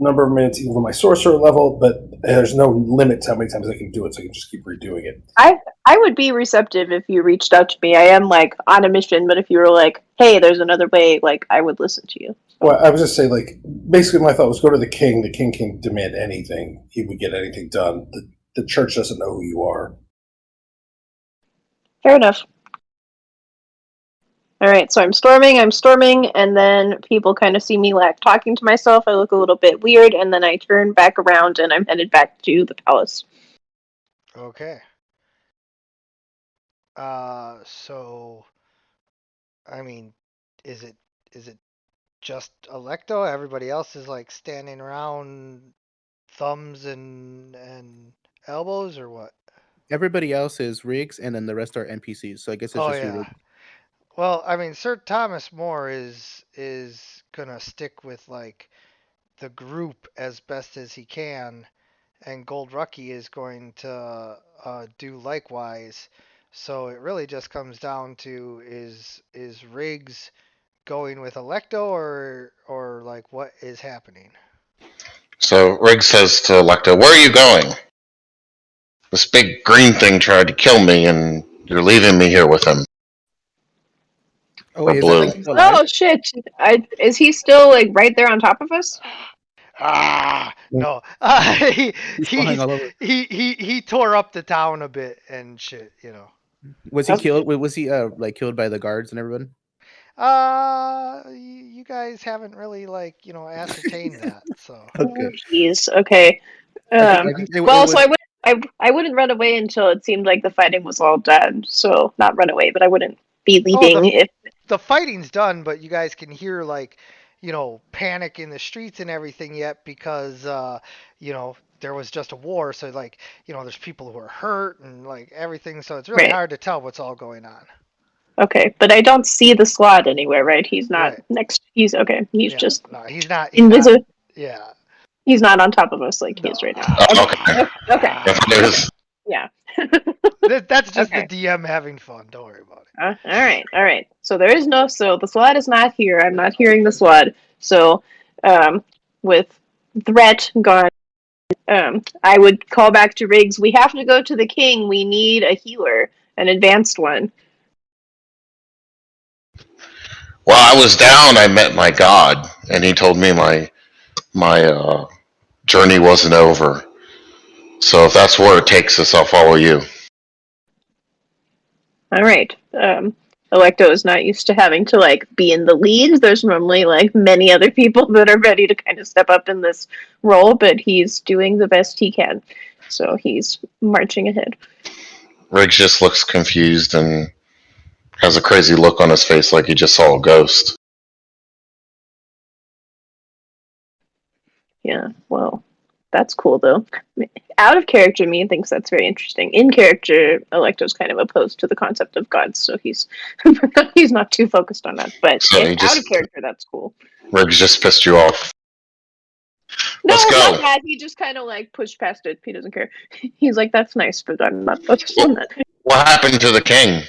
number of minutes equal to my sorcerer level, but there's no limit to how many times I can do it, so I can just keep redoing it. I would be receptive if you reached out to me. I am like on a mission, but if you were like, "Hey, there's another way," like I would listen to you. Well, I was just saying, like, basically my thought was go to the king. The king can demand anything. He would get anything done. The church doesn't know who you are. Fair enough. All right, so I'm storming, and then people kind of see me like talking to myself. I look a little bit weird, and then I turn back around and I'm headed back to the palace. Okay. So, I mean, is it just Electo? Everybody else is like standing around, thumbs and elbows, or what? Everybody else is rigs, and then the rest are NPCs. So I guess it's Oh just you. yeah. Rig. Well, I mean, Sir Thomas More is gonna stick with like the group as best as he can, and Gold Rucky is going to do likewise. So it really just comes down to is Riggs going with Electo or like what is happening? So Rig says to Electa, "Where are you going? This big green thing tried to kill me, and you're leaving me here with him." Oh, Or wait, is blue. that thing still alive? Oh shit! Is he still like right there on top of us? No. He's flying all over. He tore up the town a bit and shit. Was he Okay. killed? Was he like killed by the guards and everyone? You guys haven't really like ascertained that, so. Okay. Jeez. Okay. I think it Well, was. so I wouldn't run away until it seemed like the fighting was all done. So not run away, but I wouldn't be leaving if. The fighting's done, but you guys can hear like, panic in the streets and everything yet because there was just a war, so like, there's people who are hurt and like everything, so it's really Right. hard to tell what's all going on. Okay, but I don't see the squad anywhere, right? He's not Right. next. He's okay. He's Yeah. just No, he's not. invisible. Yeah. He's not on top of us like he No. is right now. Oh, okay. Okay. If there's Yeah. That's just Okay. the DM having fun. Don't worry about it. All right. So there is no. So the SWAT is not here. I'm not hearing the SWAT. So, with threat gone, I would call back to Riggs. We have to go to the king. We need a healer, an advanced one. Well, I was down. I met my god, and he told me my journey wasn't over. So if that's where it takes us, I'll follow you. All right. Electo is not used to having to like be in the lead. There's normally like many other people that are ready to kind of step up in this role, but he's doing the best he can. So he's marching ahead. Riggs just looks confused and Has a crazy look on his face like he just saw a ghost. Yeah, well, that's cool though. Out of character, me thinks that's very interesting. In character, Electo's kind of opposed to the concept of gods, so he's he's not too focused on that. But So he out of just character, that's cool. Riggs just pissed you off. No, Let's go. not that. He just kind of like pushed past it. He doesn't care. He's like, that's nice, but I'm not focused on that. What happened to the king?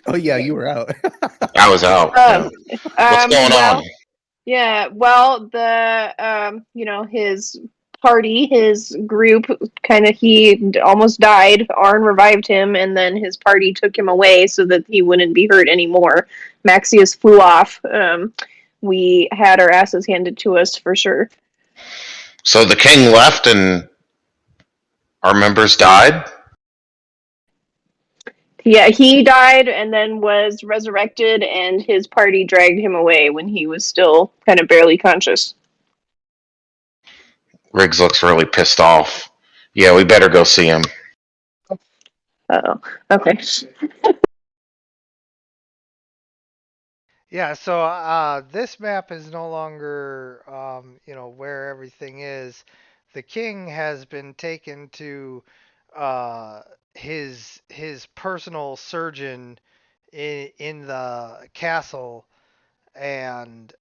Oh yeah, you were out. I was out. What's going Well, on? yeah, well, his party, his group, kind of, he almost died. Arn revived him, and then his party took him away so that he wouldn't be hurt anymore. Maxius flew off. We had our asses handed to us for sure. So the king left and our members died? Yeah, he died and then was resurrected, and his party dragged him away when he was still kind of barely conscious. Riggs looks really pissed off. Yeah, we better go see him. Oh, okay. Yeah, so this map is no longer, where everything is. The king has been taken to his personal surgeon in the castle, and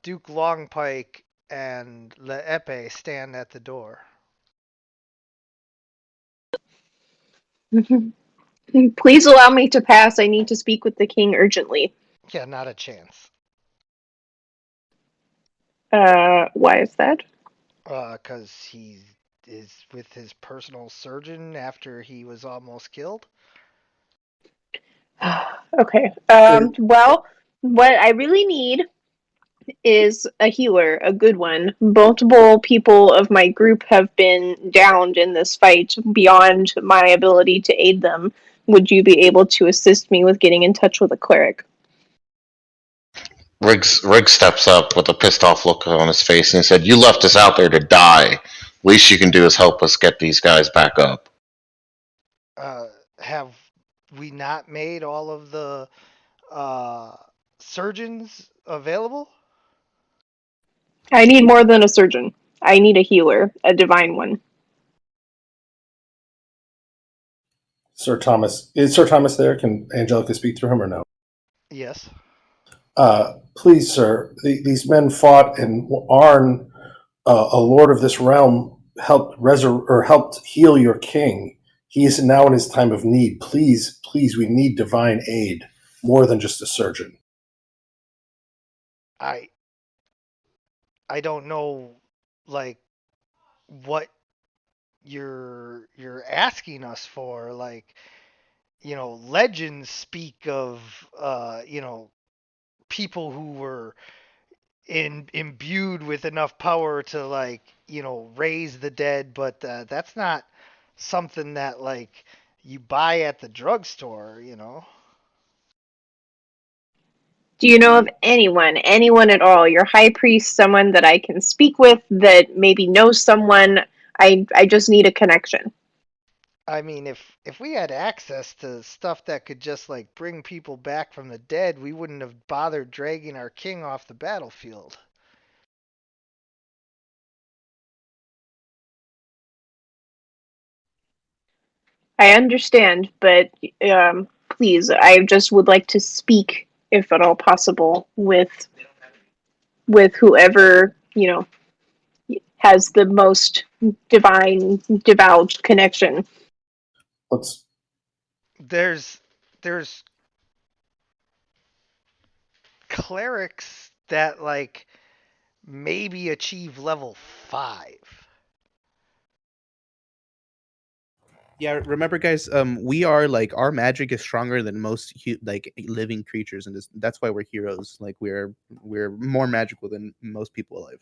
Duke Longpike and Le Epee stand at the door. Please allow me to pass. I need to speak with the king urgently. Yeah, not a chance. Why is that? 'Cause he is with his personal surgeon after he was almost killed. Okay. Well, what I really need is a healer, a good one. Multiple people of my group have been downed in this fight beyond my ability to aid them. Would you be able to assist me with getting in touch with a cleric? Riggs steps up with a pissed off look on his face and he said, "You left us out there to die. Least you can do is help us get these guys back up." Have we not made all of the surgeons available? I need more than a surgeon. I need a healer, a divine one. Sir Thomas, is Sir Thomas there? Can Angelica speak through him or no? Yes. Please, sir. These men fought, and Arn, a lord of this realm, helped heal your king. He is now in his time of need. Please, we need divine aid more than just a surgeon. I don't know, like, what you're asking us for. Like, legends speak of people who were imbued with enough power to, like, raise the dead, but that's not something that, like, you buy at the drugstore. Do you know of anyone at all, your high priest, someone that I can speak with that maybe knows someone? I just need a connection. I mean, if we had access to stuff that could just, like, bring people back from the dead, we wouldn't have bothered dragging our king off the battlefield. I understand, but please, I just would like to speak, if at all possible, with whoever, has the most devout connection. Let's. There's clerics that, like, maybe achieve level 5. Yeah, remember, guys. We are like our magic is stronger than most like living creatures, and that's why we're heroes. Like we're more magical than most people alive.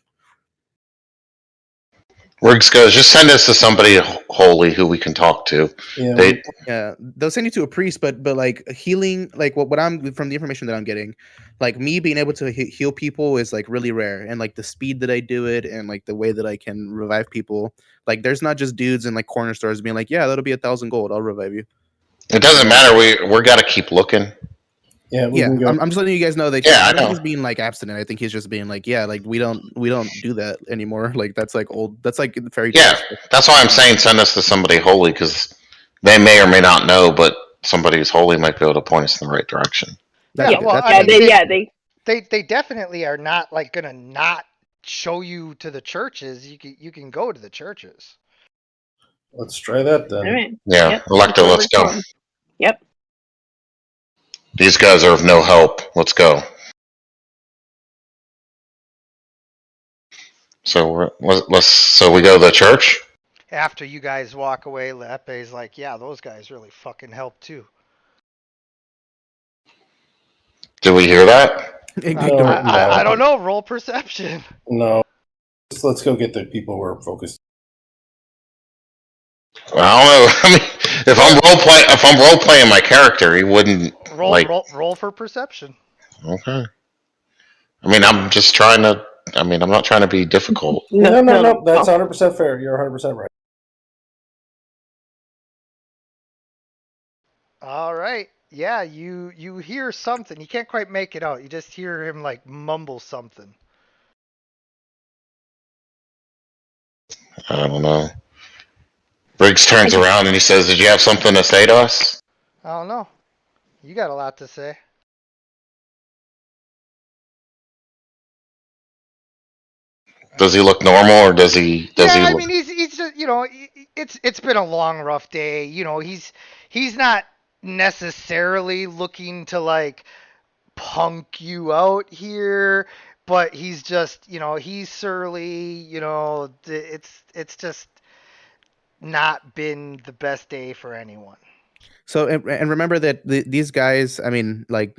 Riggs goes, "Just send us to somebody holy who we can talk to." Yeah. Yeah, they'll send you to a priest, but like healing, like what I'm from the information that I'm getting, like me being able to heal people is like really rare, and like the speed that I do it, and like the way that I can revive people, like there's not just dudes in like corner stores being like, yeah, that'll be 1,000 gold, I'll revive you. It doesn't matter. We're got to keep looking. Yeah, we Yeah, can go. I'm just letting you guys know that Yeah, I I don't think know. he's being like abstinent. I think he's just being like, yeah, like we don't do that anymore. Like that's like old. That's like fairy Yeah, tales. that's why I'm saying send us to somebody holy, because they may or may not know, but somebody who's holy might be able to point us in the right direction. That's Yeah, good. well, That's I Yeah, mean, good. they definitely are not like gonna not show you to the churches. You can go to the churches. Let's try that All then. right. Yeah, Yep. Electo, That's where let's we're go. going. Yep. These guys are of no help. Let's go. So so we go to the church. After you guys walk away, Lepe's like, yeah, those guys really fucking help too. Did we hear that? Ignore it. I don't know. Roll perception. No. Let's go get the people who are focused. I don't know. I mean, if I'm role playing my character, he wouldn't like. Roll for perception. Okay. I mean, I'm just trying to. I mean, I'm not trying to be difficult. No. That's 100% fair. You're 100% right. All right. Yeah, you hear something. You can't quite make it out. You just hear him like mumble something. I don't know. Briggs turns around and he says, "Did you have something to say to us?" I don't know. You got a lot to say. Does he look normal, or does he? Yeah, I Look? mean he's just it's been a long rough day. He's not necessarily looking to like punk you out here, but he's just he's surly. It's just not been the best day for anyone. So and remember that these guys. I mean, like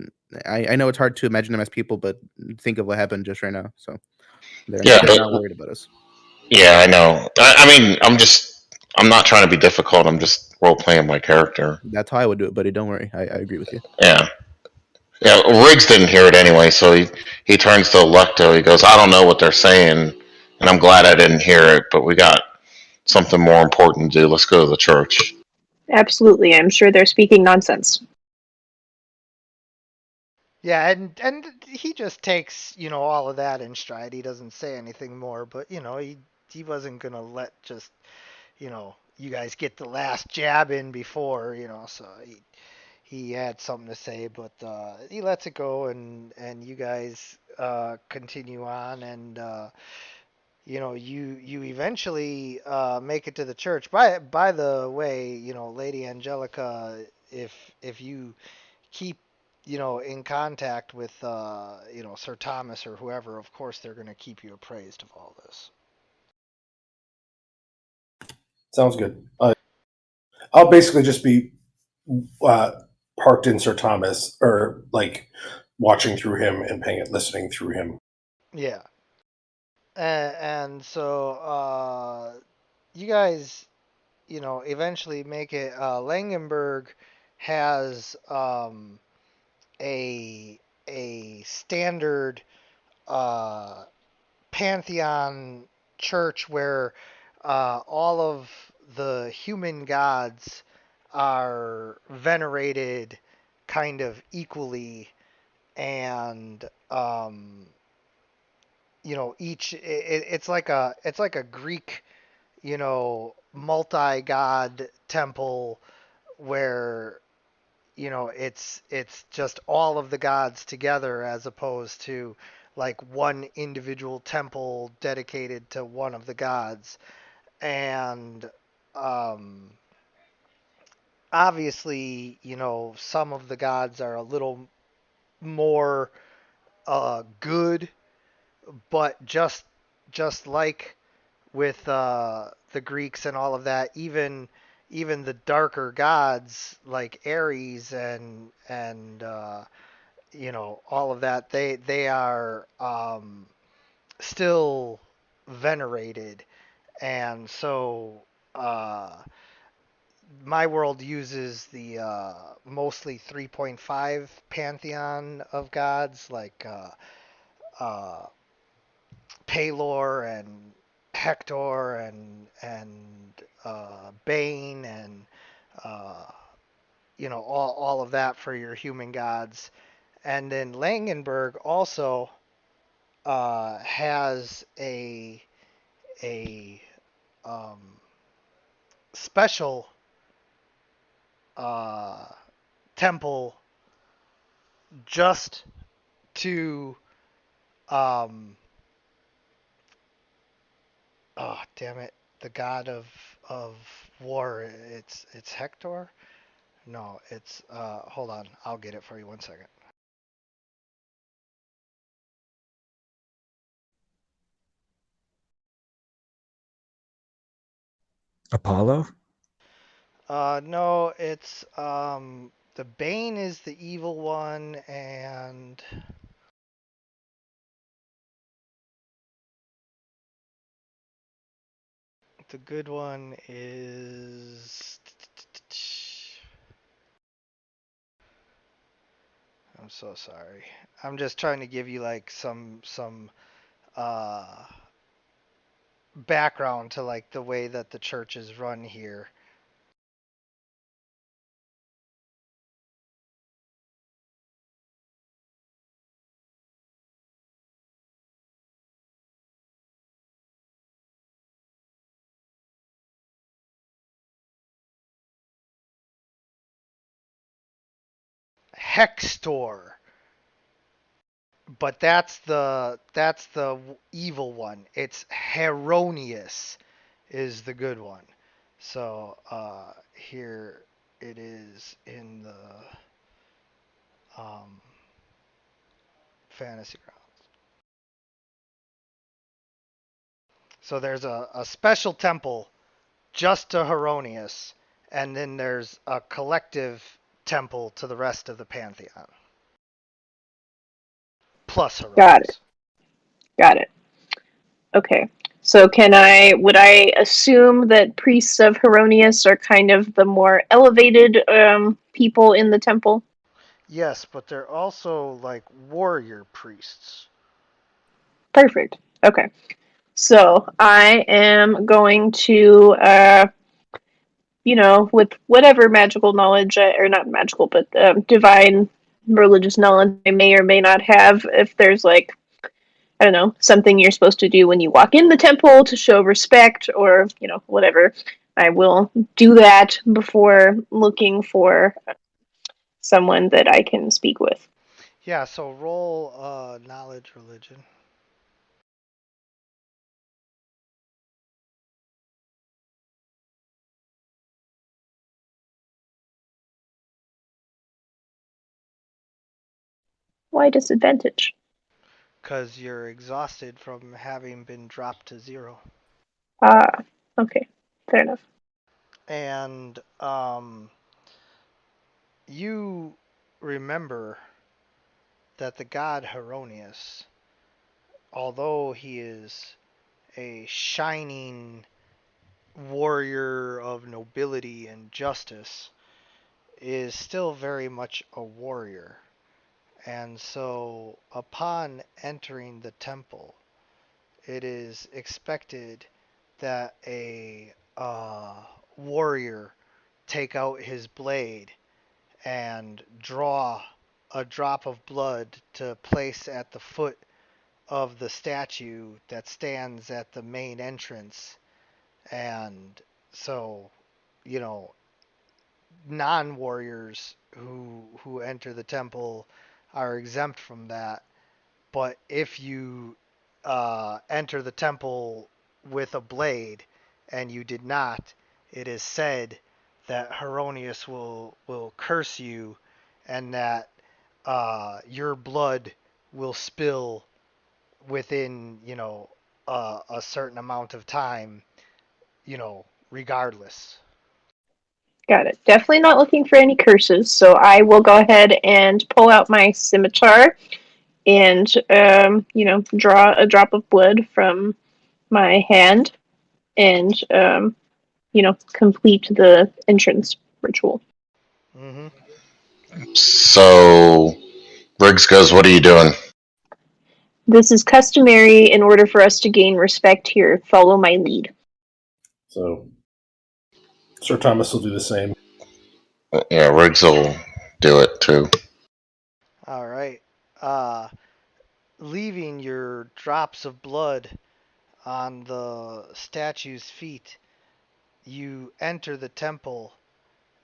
I know it's hard to imagine them as people, but think of what happened just right now. So Yeah, they're but not worried about us. yeah, I know. I mean, I'm not trying to be difficult. I'm just role playing my character. That's how I would do it, buddy. Don't worry. I agree with you. Yeah. Yeah, Riggs didn't hear it anyway, so he turns to Electo. He goes, "I don't know what they're saying, and I'm glad I didn't hear it, but we got something more important to do. Let's go to the church." Absolutely. I'm sure they're speaking nonsense. Yeah, and he just takes all of that in stride. He doesn't say anything more, but he wasn't gonna let just you guys get the last jab in before so he had something to say, but he lets it go, and you guys continue on, and you eventually make it to the church. By the way, Lady Angelica, if you keep in contact with Sir Thomas or whoever, of course they're going to keep you appraised of all this. Sounds good. I'll basically just be uh, parked in Sir Thomas, or like watching through him and listening through him. Yeah. And so you guys eventually make it. Langenberg has a standard uh, pantheon church where all of the human gods are venerated kind of equally, and it's like a Greek multi-god temple where it's just all of the gods together, as opposed to like one individual temple dedicated to one of the gods. And um obviously some of the gods are a little more good, but just like with the Greeks and all of that, even the darker gods like Ares and all of that, they are still venerated. And so my world uses the mostly 3.5 pantheon of gods, like uh, Pelor and Hector and Bane and uh, all of that for your human gods. And then Langenberg also has a special uh, temple just to oh damn it, the god of war. It's Hector. No, it's hold on, I'll get it for you 1 second. Apollo? No, it's the Bane is the evil one, and the good one is. I'm so sorry. I'm just trying to give you like some uh background to like the way that the church is run here. Hextor. But that's the evil one. It's Heronius is the good one. So here it is in the fantasy grounds. So there's a special temple just to Heronius, and then there's a collective temple to the rest of the pantheon. Plus Got it. Heronius. Got it. Okay. So would I assume that priests of Heronius are kind of the more elevated people in the temple? Yes, but they're also like warrior priests. Perfect. Okay. So I am going to, with whatever magical knowledge, or not magical, but divine religious knowledge I may or may not have, if there's like, I don't know, something you're supposed to do when you walk in the temple to show respect or, whatever, I will do that before looking for someone that I can speak with. Yeah, so roll knowledge religion. Why disadvantage? Because you're exhausted from having been dropped to 0. Ah, okay. Fair enough. And you remember that the god Heronius, although he is a shining warrior of nobility and justice, is still very much a warrior. And so, upon entering the temple, it is expected that a warrior take out his blade and draw a drop of blood to place at the foot of the statue that stands at the main entrance. And so, you know, non-warriors who enter the temple are exempt from that. But if you enter the temple with a blade and you did not, it is said that Heronius will curse you, and that your blood will spill within a certain amount of time, regardless. Got it. Definitely not looking for any curses, so I will go ahead and pull out my scimitar and, draw a drop of blood from my hand and, complete the entrance ritual. Mm-hmm. So Briggs goes, "What are you doing?" This is customary in order for us to gain respect here. Follow my lead. So Sir Thomas will do the same. Yeah, Riggs will do it too. All right. Leaving your drops of blood on the statue's feet, you enter the temple,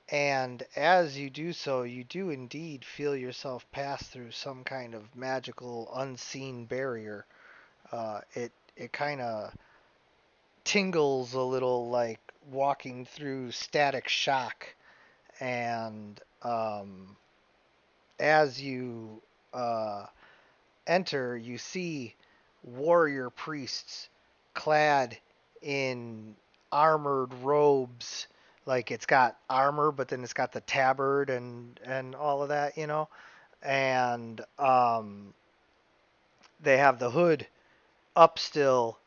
and as you do so, you do indeed feel yourself pass through some kind of magical unseen barrier. It kind of tingles a little like walking through static shock, and as you uh, enter, you see warrior priests clad in armored robes. Like it's got armor, but then it's got the tabard and all of that, you know. And they have the hood up still,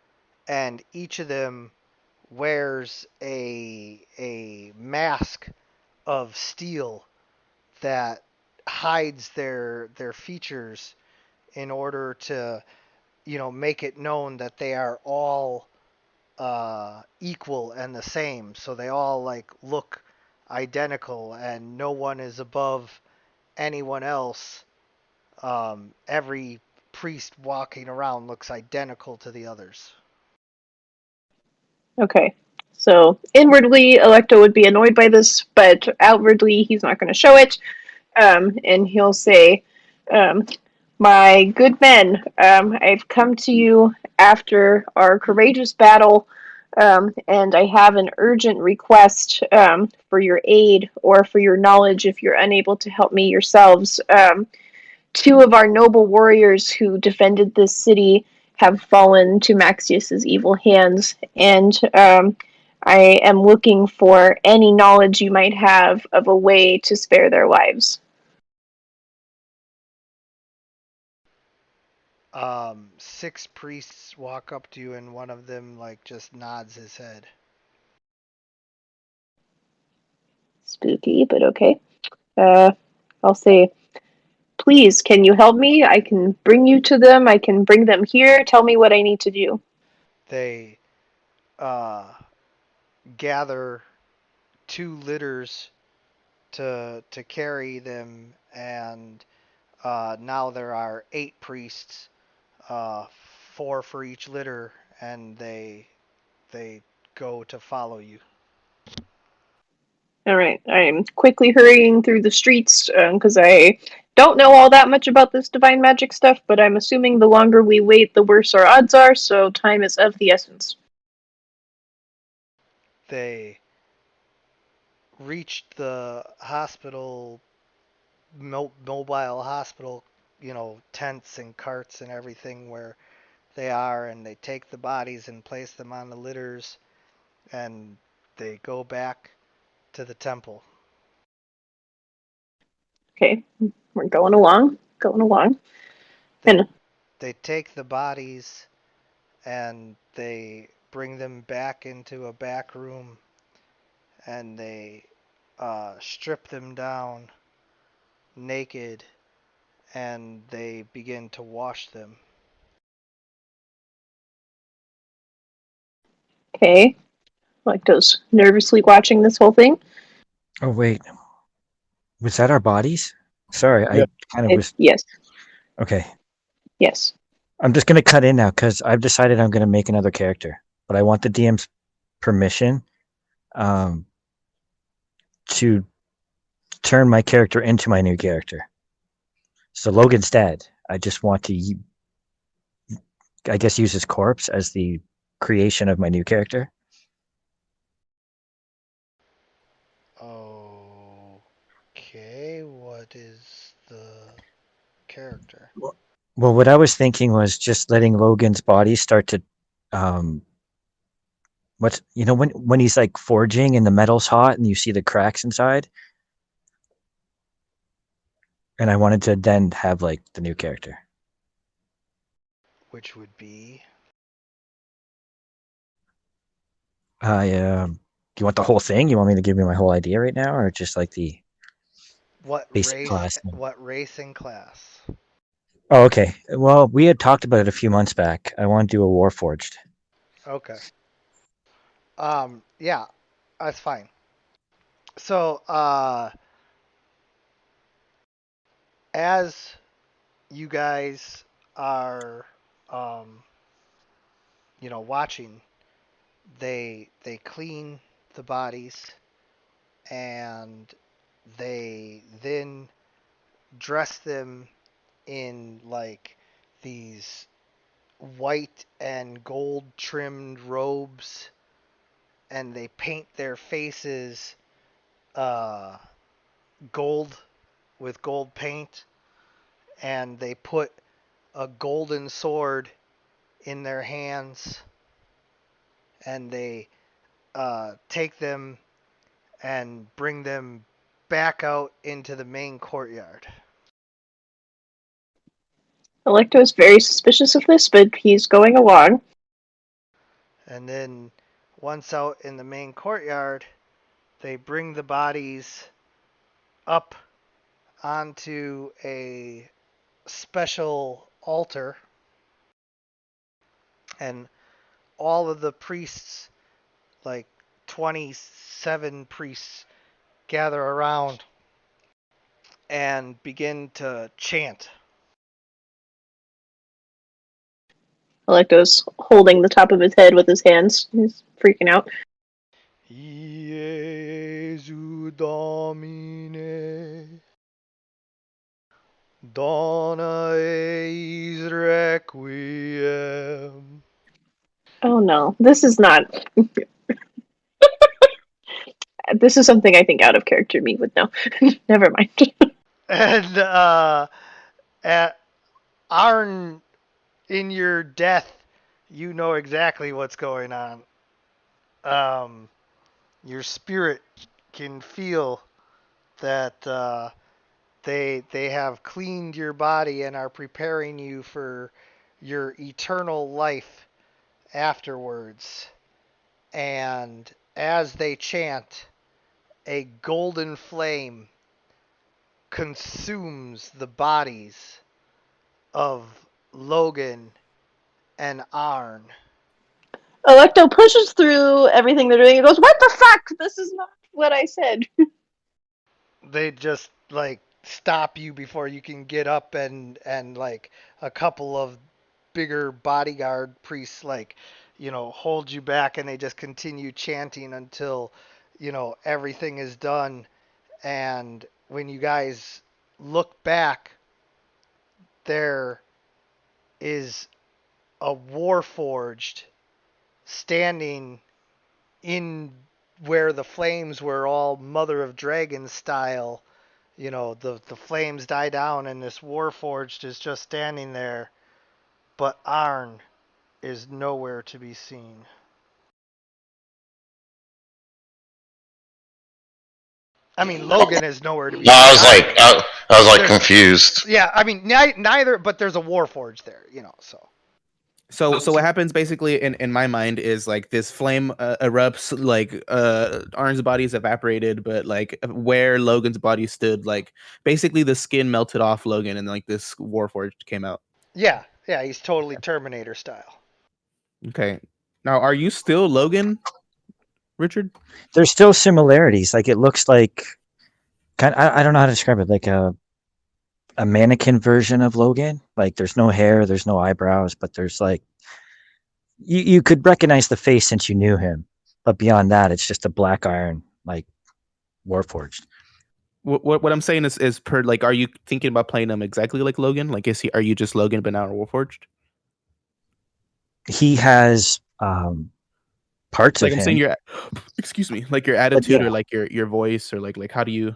and each of them wears a mask of steel that hides their features in order to make it known that they are all equal and the same. So they all like look identical, and no one is above anyone else. Every priest walking around looks identical to the others. Okay. So inwardly, Electo would be annoyed by this, but outwardly, he's not going to show it. And he'll say, um, "My good men, I've come to you after our courageous battle, and I have an urgent request for your aid or for your knowledge if you're unable to help me yourselves. Two of our noble warriors who defended this city have fallen to Maxius's evil hands, and I am looking for any knowledge you might have of a way to spare their lives." 6 priests walk up to you, and one of them like just nods his head. Spooky, but okay. I'll say, "Please, can you help me? I can bring you to them. I can bring them here. Tell me what I need to do." They uh, gather 2 litters to carry them, and now there are 8 priests, uh, 4 for each litter, and they go to follow you. All right, I'm quickly hurrying through the streets because I don't know all that much about this divine magic stuff, but I'm assuming the longer we wait, the worse our odds are, so time is of the essence. They reached the hospital, mobile hospital, tents and carts and everything where they are, and they take the bodies and place them on the litters, and they go back to the temple. Okay, we're going along, going along. They And they take the bodies and they bring them back into a back room, and they strip them down naked, and they begin to wash them. okay, like those nervously watching this whole thing. Oh wait, was that our bodies? Sorry, Yeah. I kind of was. Yes, Okay, yes. I'm just gonna cut in now because I've decided I'm gonna make another character, but I want the DM's permission um, to turn my character into my new character. So Logan's dead. I just want to, I guess, use his corpse as the creation of my new character. Okay, what is the character? Well, what I was thinking was just letting Logan's body start to, um, what's when he's like forging and the metal's hot and you see the cracks inside, and I wanted to then have like the new character. Which would be Do you want the whole thing? You want me to give you my whole idea right now, or just like the what basic race? class? What race and class? Oh, okay. Well, we had talked about it a few months back. I want to do a Warforged. Okay. Yeah, that's fine. So, As you guys are, um, watching, they clean the bodies and they then dress them in like these white and gold trimmed robes, and they paint their faces uh, gold with gold paint, and they put a golden sword in their hands, and they take them and bring them back out into the main courtyard. Electo is very suspicious of this, but he's going along. And then once out in the main courtyard, they bring the bodies up onto a special altar, and all of the priests, like 27 priests, gather around and begin to chant. Electo's holding the top of his head with his hands. He's freaking out. Iesu Domine, dona eis requiem. Oh no, this is not. This is something I think out of character me would know. Never mind. And at Arn, in your death, you know exactly what's going on. Your spirit can feel that they have cleaned your body and are preparing you for your eternal life afterwards. And as they chant, a golden flame consumes the bodies of Logan and Arn. Electo pushes through everything they're doing and goes, "What the fuck? This is not what I said." They just like stop you before you can get up, and like a couple of bigger bodyguard priests like hold you back, and they just continue chanting until everything is done. And when you guys look back, there is a warforged standing in where the flames were all Mother of Dragons style. The flames die down, and this warforged is just standing there, but Arn is nowhere to be seen. I mean, Logan is nowhere to be No, seen I was like, either. I was like There's- confused. Yeah, I mean, neither, but there's a warforged there, so. So what happens basically in my mind is like this flame erupts, like Arn's body is evaporated, but like where Logan's body stood, like basically the skin melted off Logan, and like this Warforged came out. Yeah, he's totally Terminator style. Okay, now are you still Logan, Richard? There's still similarities. Like it looks like I don't know how to describe it. Like a mannequin version of Logan. Like there's no hair, there's no eyebrows, but there's like you could recognize the face since you knew him. But beyond that, it's just a black iron like Warforged. What I'm saying is per like, are you thinking about playing him exactly like Logan? Like, are you just Logan but now Warforged? He has parts Like of I'm him. saying, excuse me, like your attitude, yeah. or like your voice, or like how do you?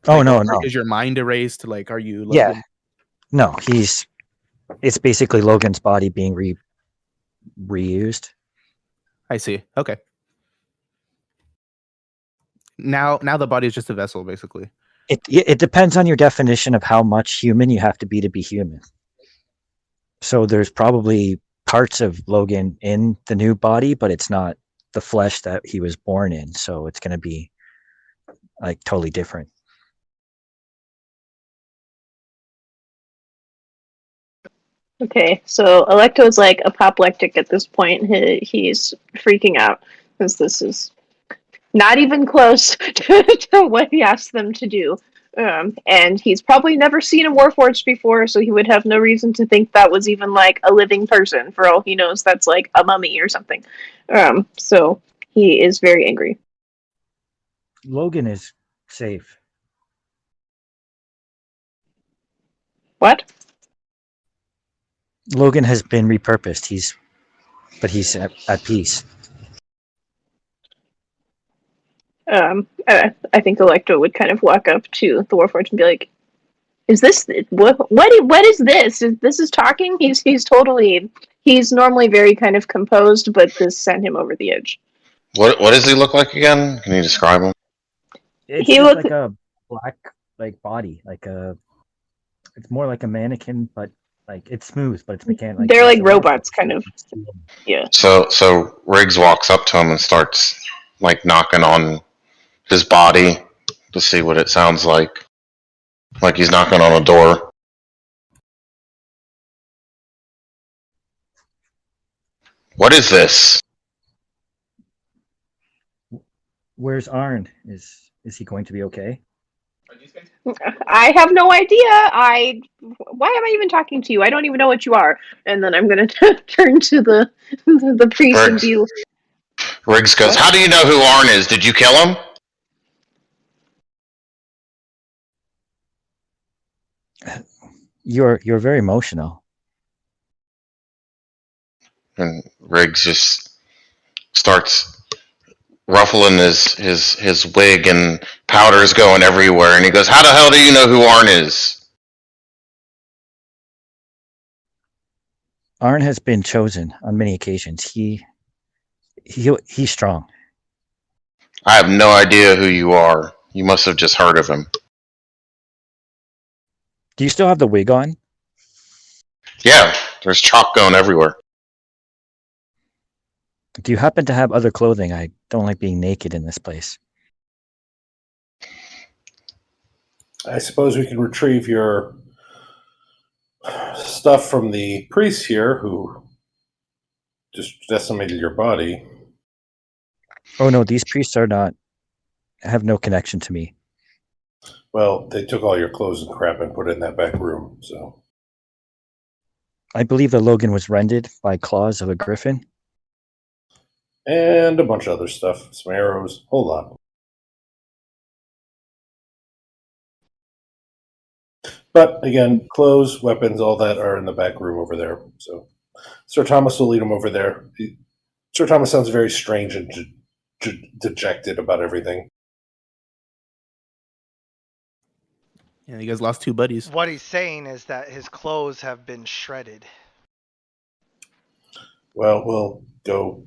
Oh like, no. Is your mind erased? Like, are you Logan? Yeah. No, it's basically Logan's body being reused. I see. Okay. Now the body is just a vessel, basically. It depends on your definition of how much human you have to be human. So there's probably parts of Logan in the new body, but it's not the flesh that he was born in. So it's going to be like totally different. Okay, so Electo's like apoplectic at this point. He's freaking out because this is not even close to what he asked them to do. And he's probably never seen a Warforged before, so he would have no reason to think that was even like a living person. For all he knows, that's like a mummy or something. So he is very angry. Logan is safe. What? Logan has been repurposed. He's at peace. I think Electro would kind of walk up to the Warforged and be like, "Is this what is this? This is talking? He's normally very kind of composed, but this sent him over the edge. What does he look like again? Can you describe him? It's He just looked- like a black body, it's more like a mannequin, but like it's smooth, but it's mechanical. They're like robots, kind of. Yeah. So Riggs walks up to him and starts like knocking on his body to see what it sounds like he's knocking on a door. What is this? Where's Arn? Is he going to be okay? I have no idea. Why am I even talking to you? I don't even know what you are. And then I'm gonna turn to the priest and be. Riggs goes, What? "How do you know who Arn is? Did you kill him?" You're very emotional. And Riggs just starts ruffling his wig, and powder's going everywhere. And he goes, "How the hell do you know who Arn is?" Arn has been chosen on many occasions. He's strong. I have no idea who you are. You must have just heard of him. Do you still have the wig on? Yeah, there's chalk going everywhere. Do you happen to have other clothing? I don't like being naked in this place. I suppose we can retrieve your stuff from the priest here who just decimated your body. Oh no, these priests have no connection to me. Well, they took all your clothes and crap and put it in that back room, so. I believe that Logan was rended by claws of a griffin. And a bunch of other stuff. Some arrows. Hold on. But again, clothes, weapons, all that are in the back room over there. So Sir Thomas will lead him over there. Sir Thomas sounds very strange and dejected about everything. Yeah, you guys lost 2 buddies. What he's saying is that his clothes have been shredded. Well, we'll go.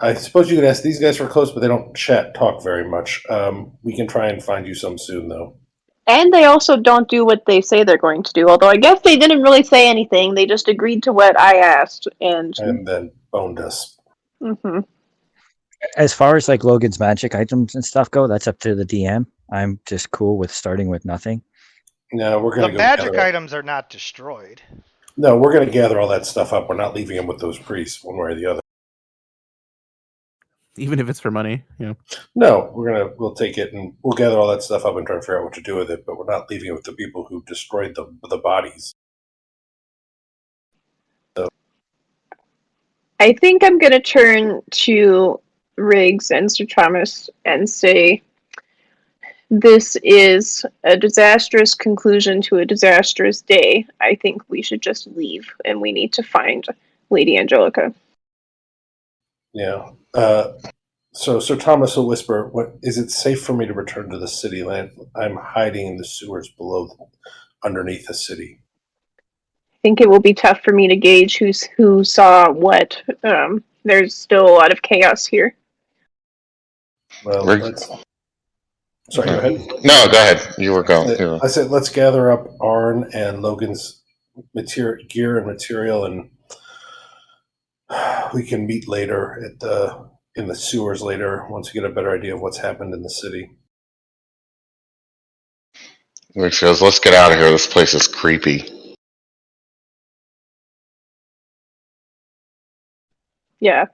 I suppose you could ask these guys for clothes, but they don't talk very much. We can try and find you some soon, though. And they also don't do what they say they're going to do. Although I guess they didn't really say anything. They just agreed to what I asked, and then boned us. Mm-hmm. As far as like Logan's magic items and stuff go, that's up to the DM. I'm just cool with starting with nothing. No, we're The going to go magic gather it. items are not destroyed. No, we're going to gather all that stuff up. We're not leaving him with those priests, one way or the other. Even if it's for money, No, we'll take it and we'll gather all that stuff up and try to figure out what to do with it. But we're not leaving it with the people who destroyed the bodies. So. I think I'm gonna turn to Riggs and Sir Thomas and say, "This is a disastrous conclusion to a disastrous day. I think we should just leave, and we need to find Lady Angelica." Yeah. So Sir Thomas will whisper, is it safe for me to return to the city? I'm hiding in the sewers underneath the city. I think it will be tough for me to gauge who saw what. There's still a lot of chaos here. Well, sorry, go ahead. No, go ahead. You were going. I said let's gather up Arn and Logan's gear and material, and we can meet later in the sewers later once we get a better idea of what's happened in the city. Rick says, "Let's get out of here. This place is creepy." Yeah,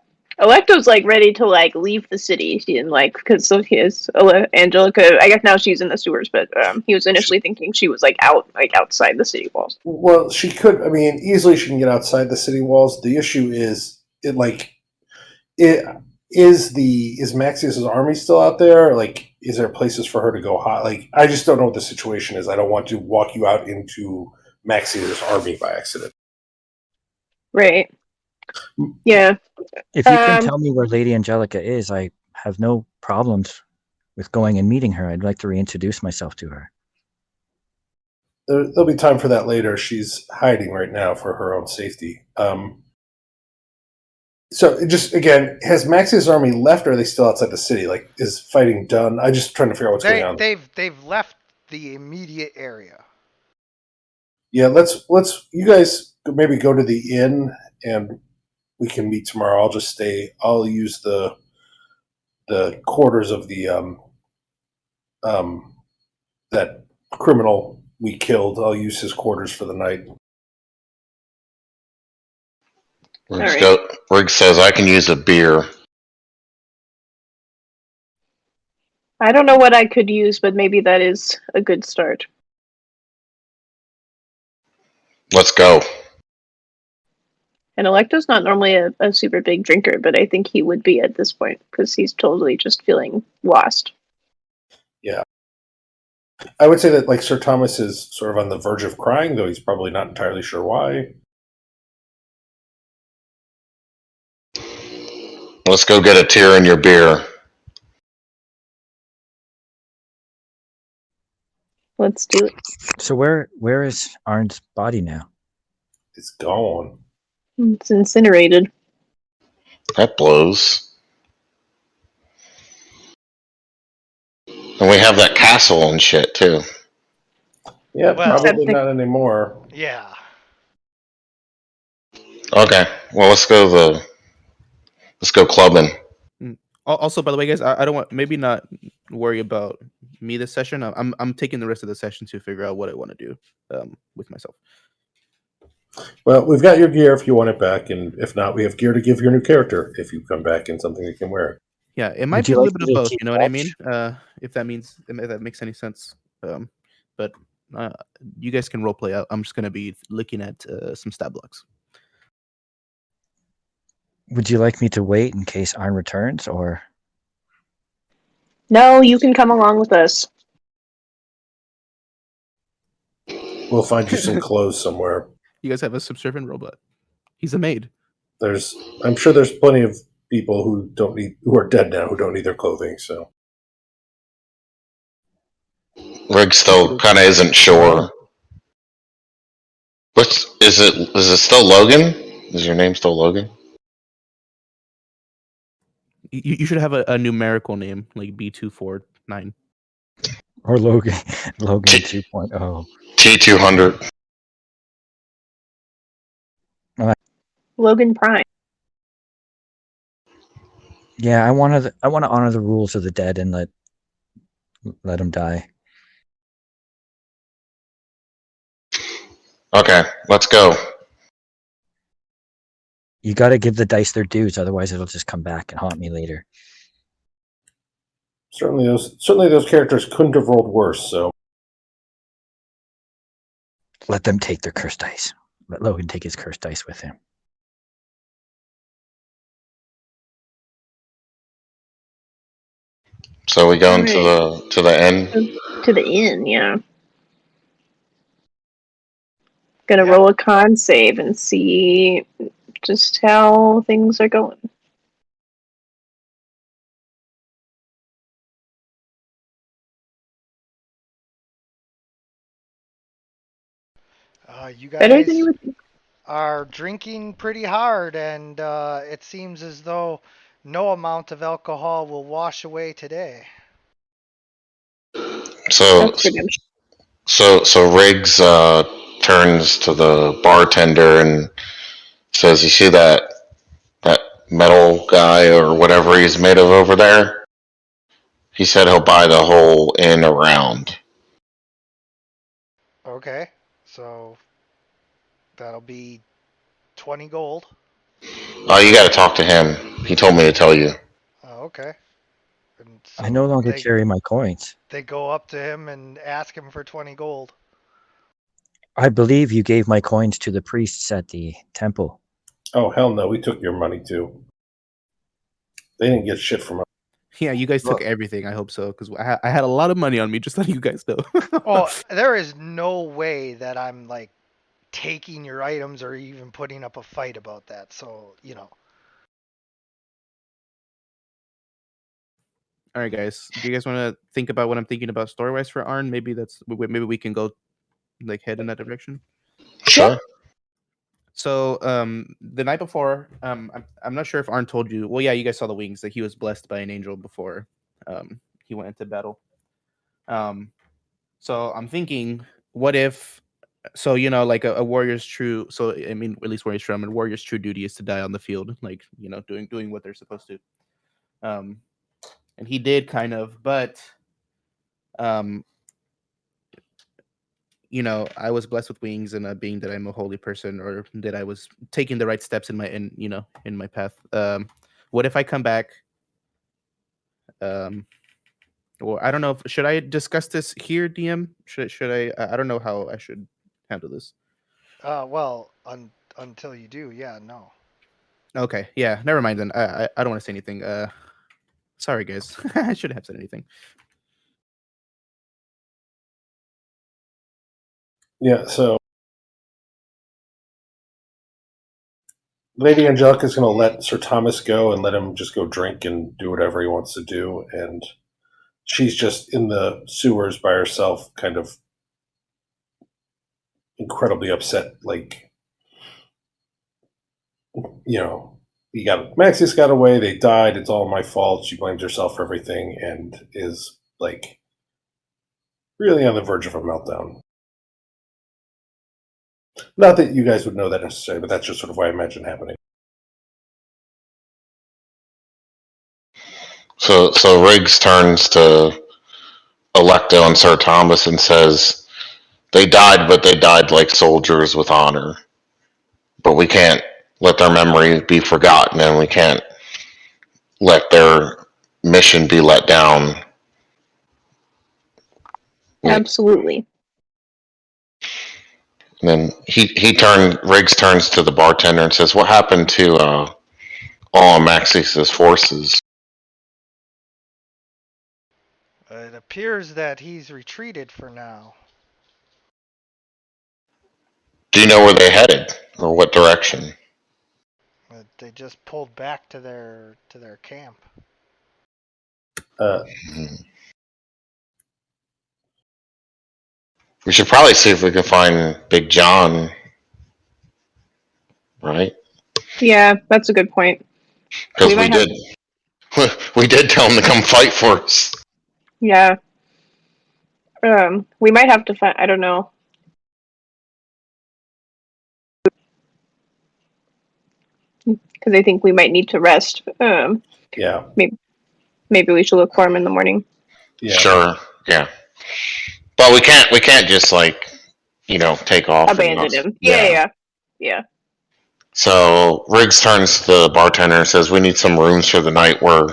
Electo's like ready to like leave the city and like because so he is Angelica. I guess now she's in the sewers, but he was initially thinking she was like outside the city walls. Well, she could. I mean, easily she can get outside the city walls. The issue is, is Maxius's army still out there? Like, is there places for her to go hide? Like, I just don't know what the situation is. I don't want to walk you out into Maxius's army by accident. Right. Yeah. If you can tell me where Lady Angelica is, I have no problems with going and meeting her. I'd like to reintroduce myself to her. There'll be time for that later. She's hiding right now for her own safety. So, just again, has Maxius's army left, or are they still outside the city? Like, is fighting done? I'm just trying to figure out what's going on. They've left the immediate area. Yeah, let's you guys maybe go to the inn and we can meet tomorrow. I'll just stay. I'll use the quarters of the that criminal we killed. I'll use his quarters for the night. Riggs says I can use a beer. I don't know what I could use, but maybe that is a good start. Let's go. And Electo's not normally a super big drinker, but I think he would be at this point because he's totally just feeling lost. Yeah. I would say that like Sir Thomas is sort of on the verge of crying, though he's probably not entirely sure why. Let's go get a tear in your beer. Let's do it. So where is Arn's body now? It's gone. It's incinerated. That blows. And we have that castle and shit too. Yeah, Well, probably not anymore. Yeah. Okay, well let's go clubbing. Also, by the way, guys, I don't want maybe not worry about me this session. I'm taking the rest of the session to figure out what I want to do with myself. Well, we've got your gear if you want it back, and if not, we have gear to give your new character if you come back in something you can wear. Yeah, it might Would be you a like little bit me of to both. keep You know what I watch? mean? If that makes any sense. But you guys can role play out. I'm just gonna be looking at some stat blocks. Would you like me to wait in case Arn returns, or? No, you can come along with us. We'll find you some clothes somewhere. You guys have a subservient robot. He's a maid. I'm sure there's plenty of people who are dead now who don't need their clothing. So Riggs still kind of isn't sure. Is it still Logan? Is your name still Logan? You should have a numerical name like B249. Or Logan 2.0. T200. Logan Prime. Yeah, I want to honor the rules of the dead and let him die. Okay, let's go. You got to give the dice their dues, otherwise it'll just come back and haunt me later. certainly those characters couldn't have rolled worse. So Let them take their cursed dice. Let Logan take his cursed dice with him. So we going to the inn? To the inn, yeah. Gonna roll a con save and see just how things are going. You Better than guys you would think. are drinking pretty hard, and it seems as though no amount of alcohol will wash away today. So That's pretty much. so Riggs turns to the bartender and says, "You see that metal guy or whatever he's made of over there? He said he'll buy the whole inn around." Okay, so that'll be 20 gold. Oh, you got to talk to him. He told me to tell you. Oh, okay. And so I no longer carry my coins. they go up to him and ask him for 20 gold. I believe you gave my coins to the priests at the temple. Oh, hell no. We took your money too. They didn't get shit from us. Yeah, you guys took Well- everything. I hope so, because I had a lot of money on me. Just letting you guys know. Oh, there is no way that I'm like taking your items or even putting up a fight about that. So, All right, guys. Do you guys want to think about what I'm thinking about story wise for Arn? Maybe maybe we can go like head in that direction. Sure. So the night before, I'm not sure if Arn told you. Well, yeah, you guys saw the wings that he was blessed by an angel before he went into battle. So I'm thinking, what if? So like a warrior's true. So I mean, at least warrior's true. I mean, warrior's true duty is to die on the field, like doing what they're supposed to. And he did kind of, but um, I was blessed with wings and being that I'm a holy person or that I was taking the right steps in my path. What if I come back? Or I don't know. Should I discuss this here, DM? Should I don't know how I should handle this. well, until you do, yeah, no. Okay, yeah, never mind then. I don't want to say anything. Sorry guys, I shouldn't have said anything. Yeah, so Lady Angelica's going to let Sir Thomas go and let him just go drink and do whatever he wants to do. And she's just in the sewers by herself, kind of incredibly upset. Like, Maxius got away, they died, it's all my fault. She blames herself for everything and is, like, really on the verge of a meltdown. Not that you guys would know that necessarily, but that's just sort of what I imagine happening. So Riggs turns to Electo and Sir Thomas and says, "They died, but they died like soldiers with honor. But we can't let their memory be forgotten, and we can't let their mission be let down." Absolutely. And then Riggs turns to the bartender and says, "What happened to all of Maxius's forces?" It appears that he's retreated for now. Do you know where they headed or what direction? They just pulled back to their camp. We should probably see if we can find Big John, right? Yeah, that's a good point. Because We we might have- did. We did tell him to come fight for us. Yeah. We might have to find. I don't know. Because I think we might need to rest. Yeah. Maybe we should look for him in the morning. Yeah. Sure. Yeah. But we can't just take off. Abandon him. Yeah. Yeah. So Riggs turns to the bartender and says, "We need some rooms for the night. We're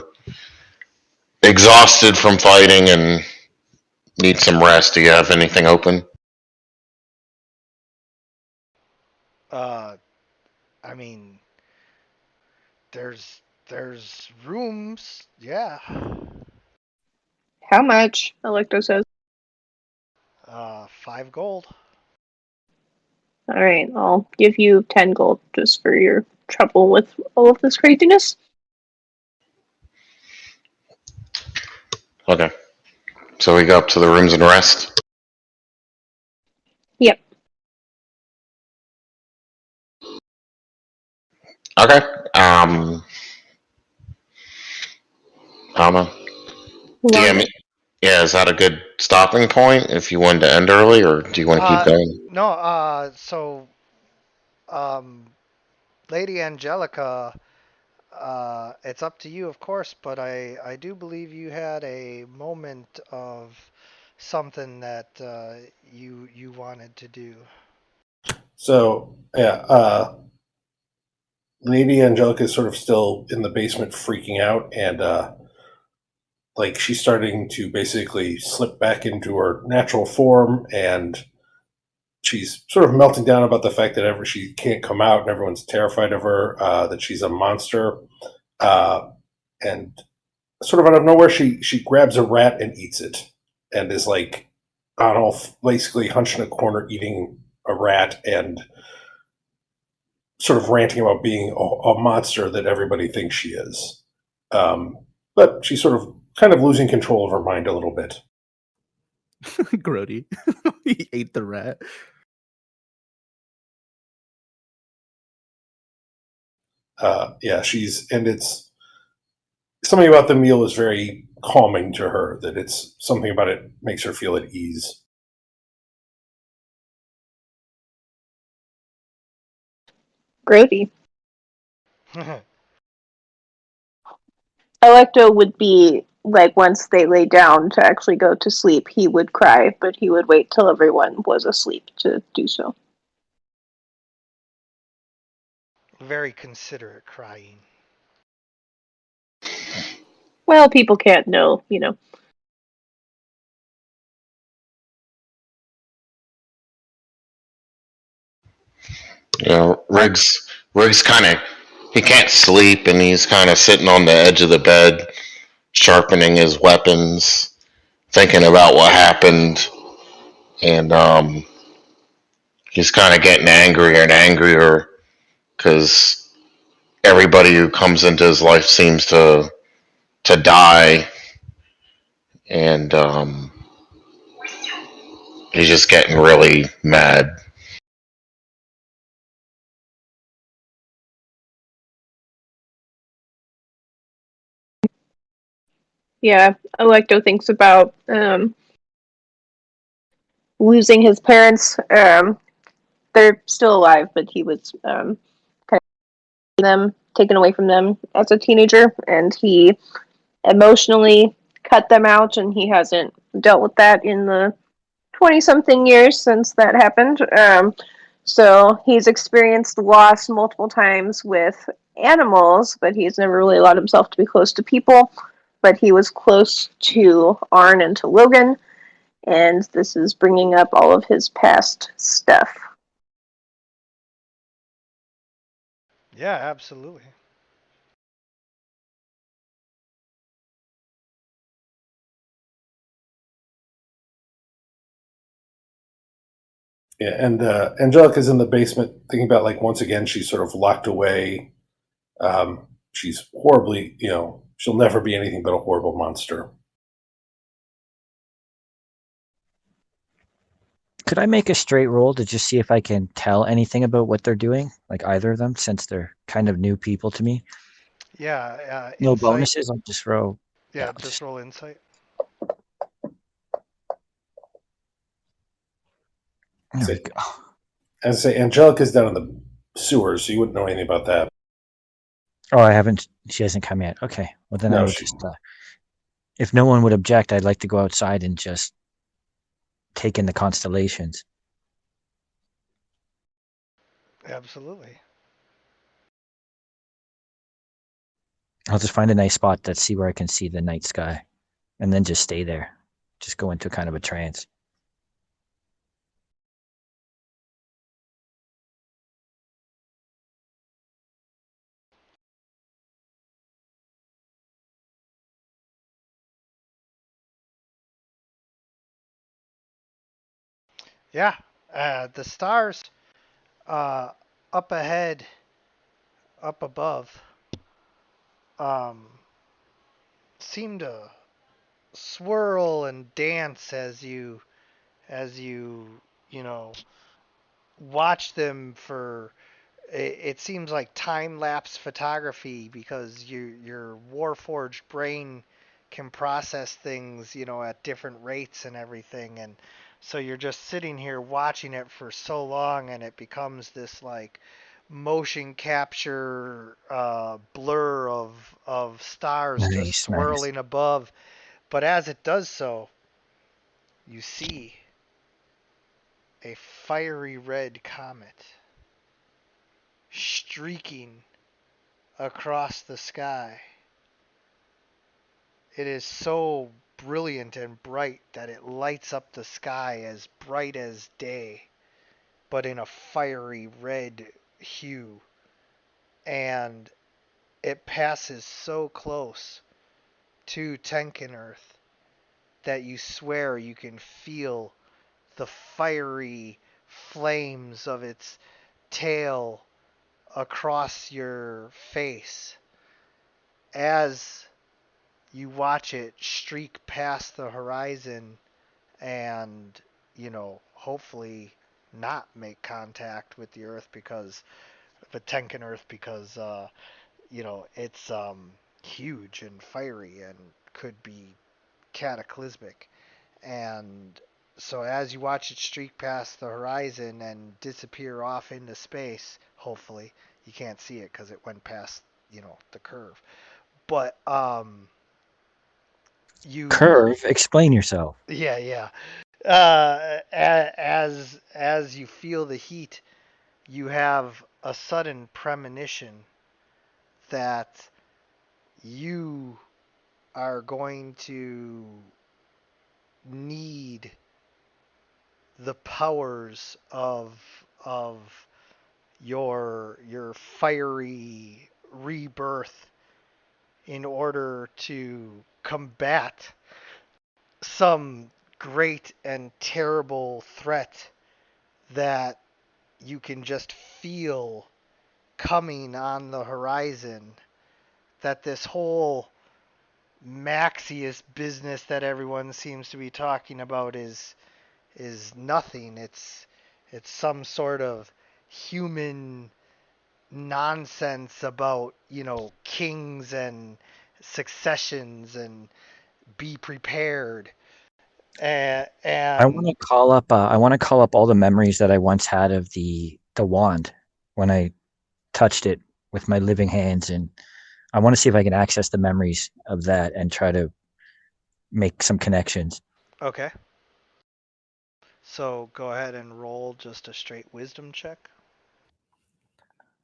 exhausted from fighting and need some rest. Do you have anything open?" I mean, there's rooms, yeah. How much? Electo says. 5 gold. All right, I'll give you 10 gold just for your trouble with all of this craziness. Okay. So we go up to the rooms and rest. Yep. Okay. I don't know. Long- Yeah, is that a good stopping point if you wanted to end early, or do you want to keep going? No, Lady Angelica, it's up to you, of course, but I do believe you had a moment of something that you wanted to do. So, yeah, Lady Angelica is sort of still in the basement freaking out, and like she's starting to basically slip back into her natural form, and she's sort of melting down about the fact that she can't come out and everyone's terrified of her, that she's a monster. And sort of out of nowhere, she grabs a rat and eats it, and is like on all basically hunched in a corner eating a rat and sort of ranting about being a monster that everybody thinks she is. But she's sort of kind of losing control of her mind a little bit. Grody. He ate the rat. Yeah, it's something about the meal is very calming to her, that it's something about it makes her feel at ease. Gravy. Electo would be like once they lay down to actually go to sleep, he would cry, but he would wait till everyone was asleep to do so. Very considerate crying. Well, people can't know, you know. You know, Riggs kind of he can't sleep, and he's kind of sitting on the edge of the bed, sharpening his weapons, thinking about what happened, and he's kind of getting angrier and angrier because everybody who comes into his life seems to die, and he's just getting really mad. Yeah, Electo thinks about losing his parents. They're still alive, but he was kind of taken away from them as a teenager, and he emotionally cut them out, and he hasn't dealt with that in the 20 something years since that happened. So he's experienced loss multiple times with animals, but he's never really allowed himself to be close to people. But he was close to Arn and to Logan, and this is bringing up all of his past stuff. Yeah, absolutely. Yeah, and Angelica's in the basement thinking about, like, once again she's sort of locked away. She's horribly, she'll never be anything but a horrible monster. Could I make a straight roll to just see if I can tell anything about what they're doing? Like either of them, since they're kind of new people to me. Yeah, No insight. bonuses. I'll just roll. Yeah, I'll just roll insight. There we go. As I say, Angelica's down in the sewers, so you wouldn't know anything about that. Oh, I haven't. She hasn't come yet. Okay. Well, then I No, would just. If no one would object, I'd like to go outside and just take in the constellations. Absolutely. I'll just find a nice spot to see where I can see the night sky, and then just stay there. Just go into kind of a trance. Yeah, the stars uh, up ahead, up above, um, seem to swirl and dance as you you know watch them for it seems like time lapse photography because your warforged brain can process things at different rates and everything, and so you're just sitting here watching it for so long and it becomes this like motion capture blur of stars just Nice, nice. swirling above. But as it does so, you see a fiery red comet streaking across the sky. It is so brilliant and bright that it lights up the sky as bright as day, but in a fiery red hue. And it passes so close to Tenkin Earth that you swear you can feel the fiery flames of its tail across your face as you watch it streak past the horizon and, hopefully not make contact with the Earth because the Tenkan Earth because it's huge and fiery and could be cataclysmic. And so as you watch it streak past the horizon and disappear off into space, hopefully you can't see it because it went past the curve. But you Curve, explain yourself. yeah. As you feel the heat, you have a sudden premonition that you are going to need the powers of your fiery rebirth in order to combat some great and terrible threat that you can just feel coming on the horizon. That this whole Maxius business that everyone seems to be talking about is nothing. It's some sort of human nonsense about, kings and successions and be prepared. And, I want to call up. I want to call up all the memories that I once had of the wand when I touched it with my living hands, and I want to see if I can access the memories of that and try to make some connections. okay. So go ahead and roll just a straight wisdom check.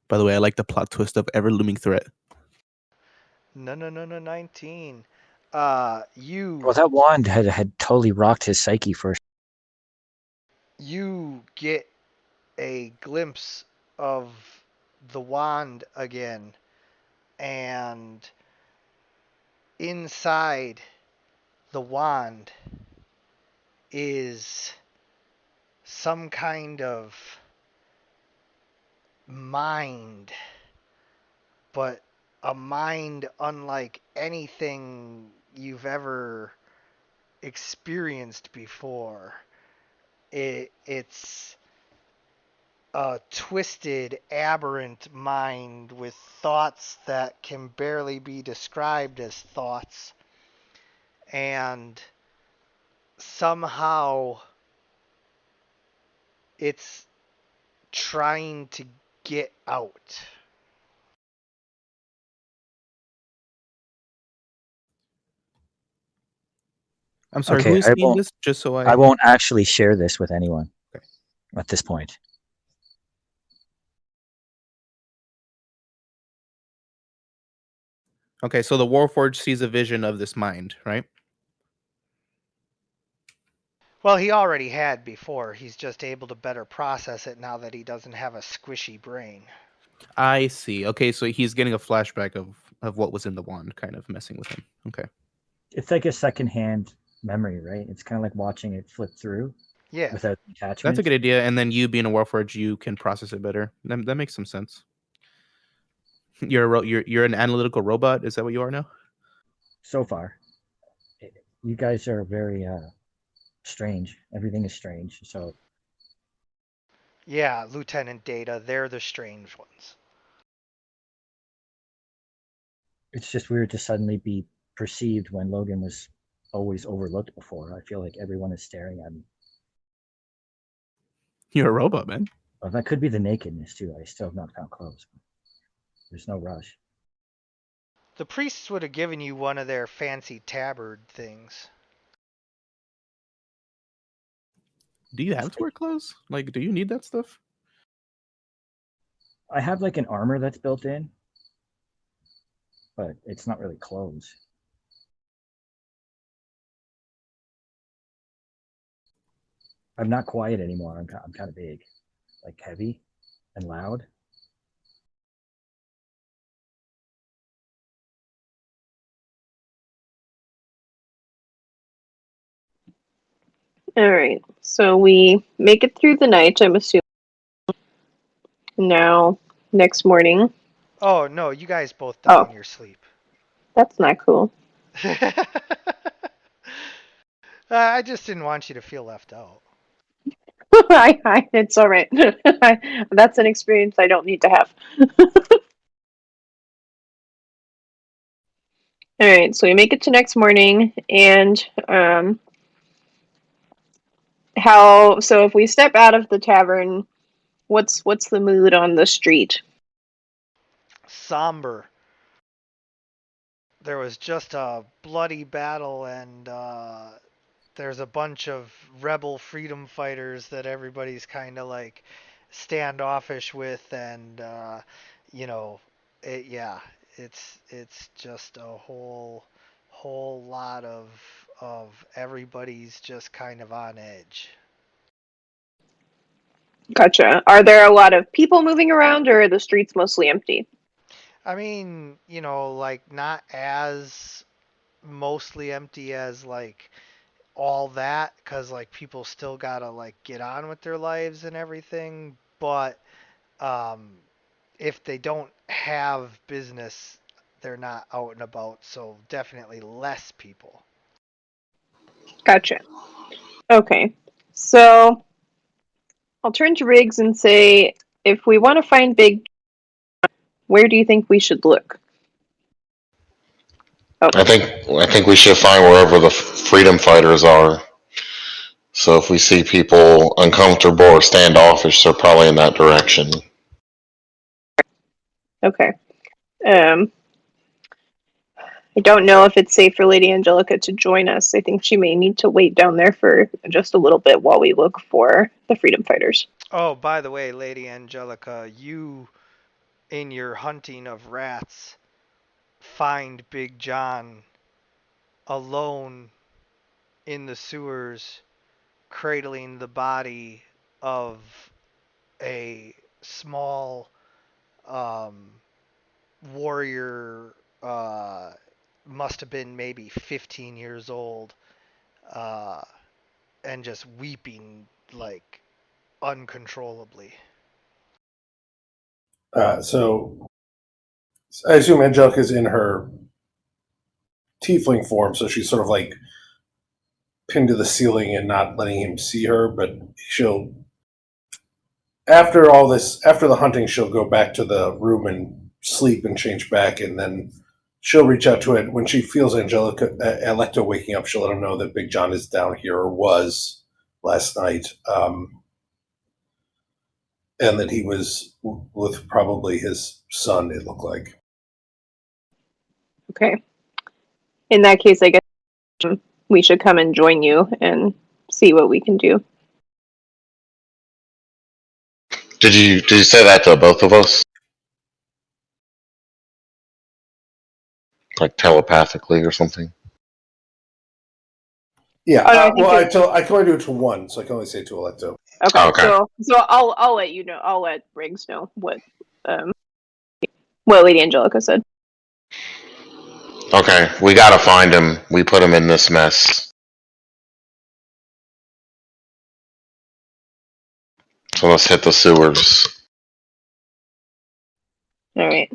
By the way, I like the plot twist of ever looming threat. No, 19. Well, You that wand had totally rocked his psyche for. you get a glimpse of the wand again, and inside the wand is some kind of mind, but a mind unlike anything you've ever experienced before. It's a twisted, aberrant mind with thoughts that can barely be described as thoughts. And somehow it's trying to get out. I'm sorry, Okay, who is seeing this? Just so I won't actually share this with anyone Okay. at this point. Okay, so the Warforged sees a vision of this mind, right? Well, he already had before. He's just able to better process it now that he doesn't have a squishy brain. I see. Okay, so he's getting a flashback of what was in the wand, kind of messing with him. Okay. It's like a secondhand memory, right? It's kind of like watching it flip through Yeah. without That's attachment. a good idea. And then you being a Warforged, you can process it better. That makes some sense. You're an analytical robot. Is that what you are now? So far, you guys are very strange. Everything is strange. So Yeah, Lieutenant Data, they're the strange ones. it's just weird to suddenly be perceived when Logan was always overlooked before. I feel like everyone is staring at me. You're a robot, man. Well, that could be the nakedness too. I still have not found clothes. There's no rush. The priests would have given you one of their fancy tabard things. Do you have to wear clothes? Like, do you need that stuff? I have like an armor that's built in, but it's not really clothes. I'm not quiet anymore. I'm kind of big, like heavy and loud. All right. So we make it through the night, I'm assuming. Now, next morning. Oh no, you guys both die Oh, in your sleep. that's not cool. I just didn't want you to feel left out. It's all right. That's an experience I don't need to have. All right, so we make it to next morning, and how? So if we step out of the tavern, what's the mood on the street? Somber. There was just a bloody battle, and there's a bunch of rebel freedom fighters that everybody's kind of like standoffish with, and you know, yeah, it's just a whole lot of everybody's just kind of on edge. Gotcha. Are there a lot of people moving around, or are the streets mostly empty? I mean, like not as mostly empty as like all that, because like people still gotta like get on with their lives and everything, but um if they don't have business, they're not out and about, so definitely less people. Gotcha. Okay. So I'll turn to Riggs and say, if we want to find Big, where do you think we should look? Oh, I think we should find wherever the freedom fighters are. So if we see people uncomfortable or standoffish, they're probably in that direction. okay. Um, I don't know if it's safe for Lady Angelica to join us. I think she may need to wait down there for just a little bit while we look for the freedom fighters. Oh, by the way, Lady Angelica, you in your hunting of rats find Big John alone in the sewers cradling the body of a small um, warrior, must have been maybe 15 years old, uh, and just weeping like uncontrollably. So I assume Angelica's in her tiefling form, so she's sort of like pinned to the ceiling and not letting him see her, but she'll after all this, after the hunting, she'll go back to the room and sleep and change back, and then she'll reach out to it when she feels Electo waking up. She'll let him know that Big John is down here or was last night, and that he was with probably his son. It looked like. Okay. In that case, I guess we should come and join you and see what we can do. Did you say that to both of us? Like telepathically or something? Yeah. Oh, no, I think Well, it, I can only do it to one, so I can only say to Electo. okay. Oh, okay. So I'll let you know. I'll let Briggs know um what Lady Angelica said. Okay, we gotta find him. We put him in this mess. So let's hit the sewers. All right.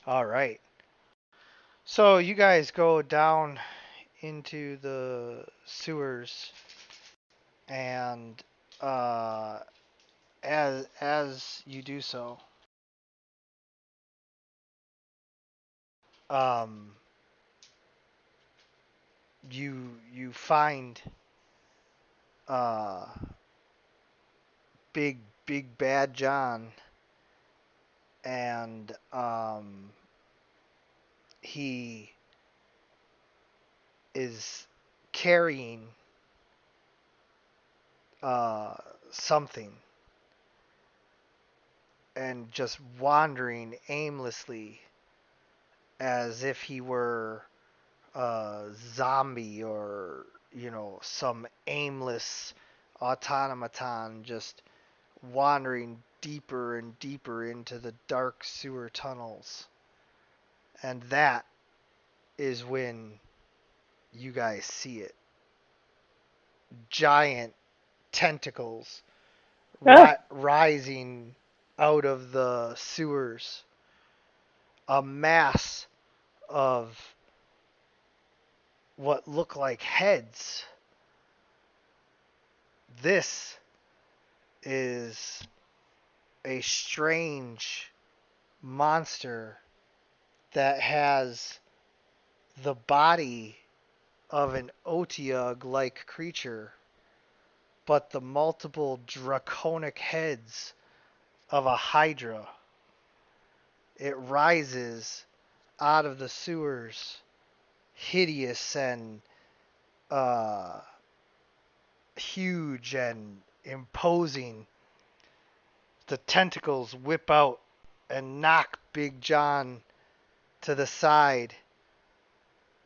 All right. So you guys go down into the sewers, and as you do so, um, you find uh, big bad John, and he is carrying uh, something, and just wandering aimlessly as if he were a zombie or, some aimless automaton just wandering deeper and deeper into the dark sewer tunnels. And that is when you guys see it. Giant tentacles rising out of the sewers. A mass of what look like heads. This is a strange monster that has the body of an Otyugh like creature, but the multiple draconic heads of a Hydra. It rises out of the sewers, hideous and uh, huge and imposing. The tentacles whip out and knock Big John to the side.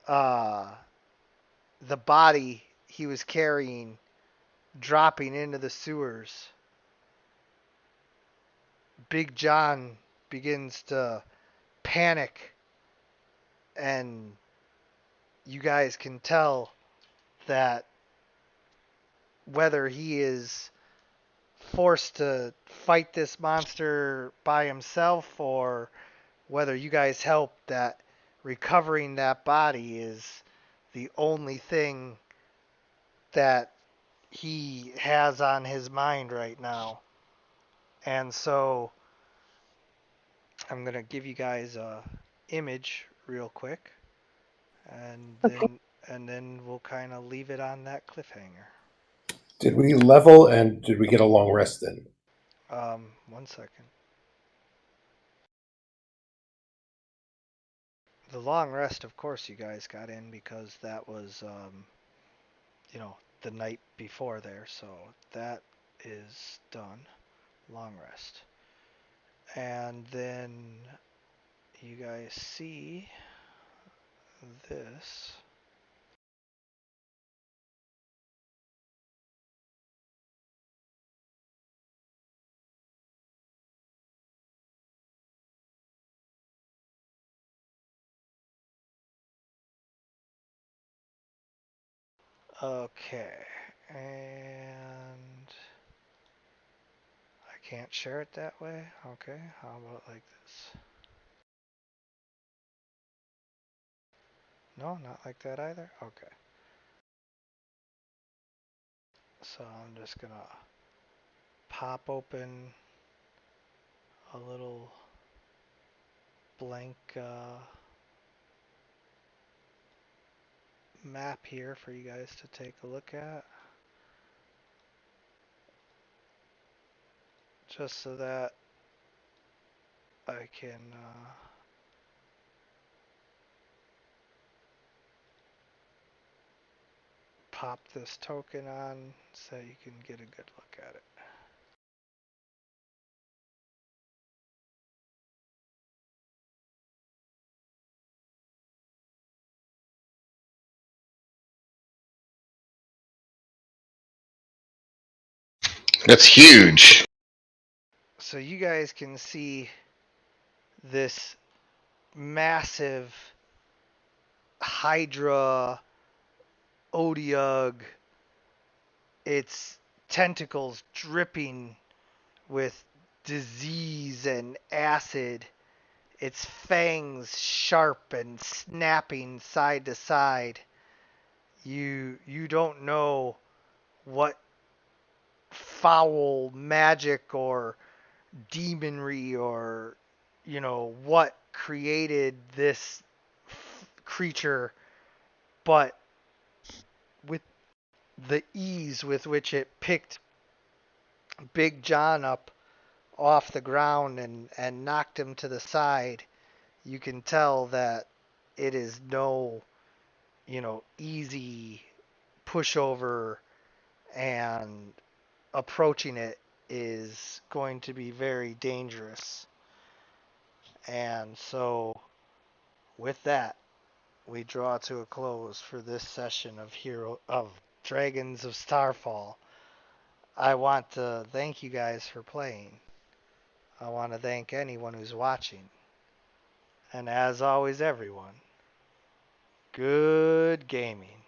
The body he was carrying dropping into the sewers. Big John begins to panic, and you guys can tell that whether he is forced to fight this monster by himself or whether you guys help, that recovering that body is the only thing that he has on his mind right now. And so I'm going to give you guys a image real quick, and then we'll kind of leave it on that cliffhanger. Did we level and did we get a long rest in? 1 second. The long rest, of course, you guys got in because that was, the night before there. So that is done. Long rest. And then you guys see this. Okay. And I can't share it that way. Okay. How about like this? No, not like that either. Okay. So I'm just gonna pop open a little blank map here for you guys to take a look at, just so that I can pop this token on so you can get a good look at it. That's huge. So you guys can see this massive Hydra Otyugh, its tentacles dripping with disease and acid, its fangs sharp and snapping side to side. You don't know what foul magic or demonry or what created this creature, but with the ease with which it picked Big John up off the ground and knocked him to the side, you can tell that it is no, easy pushover and approaching it is going to be very dangerous. And so, with that, we draw to a close for this session of Dragons of Starfall. I want to thank you guys for playing. I want to thank anyone who's watching. And as always, everyone, good gaming.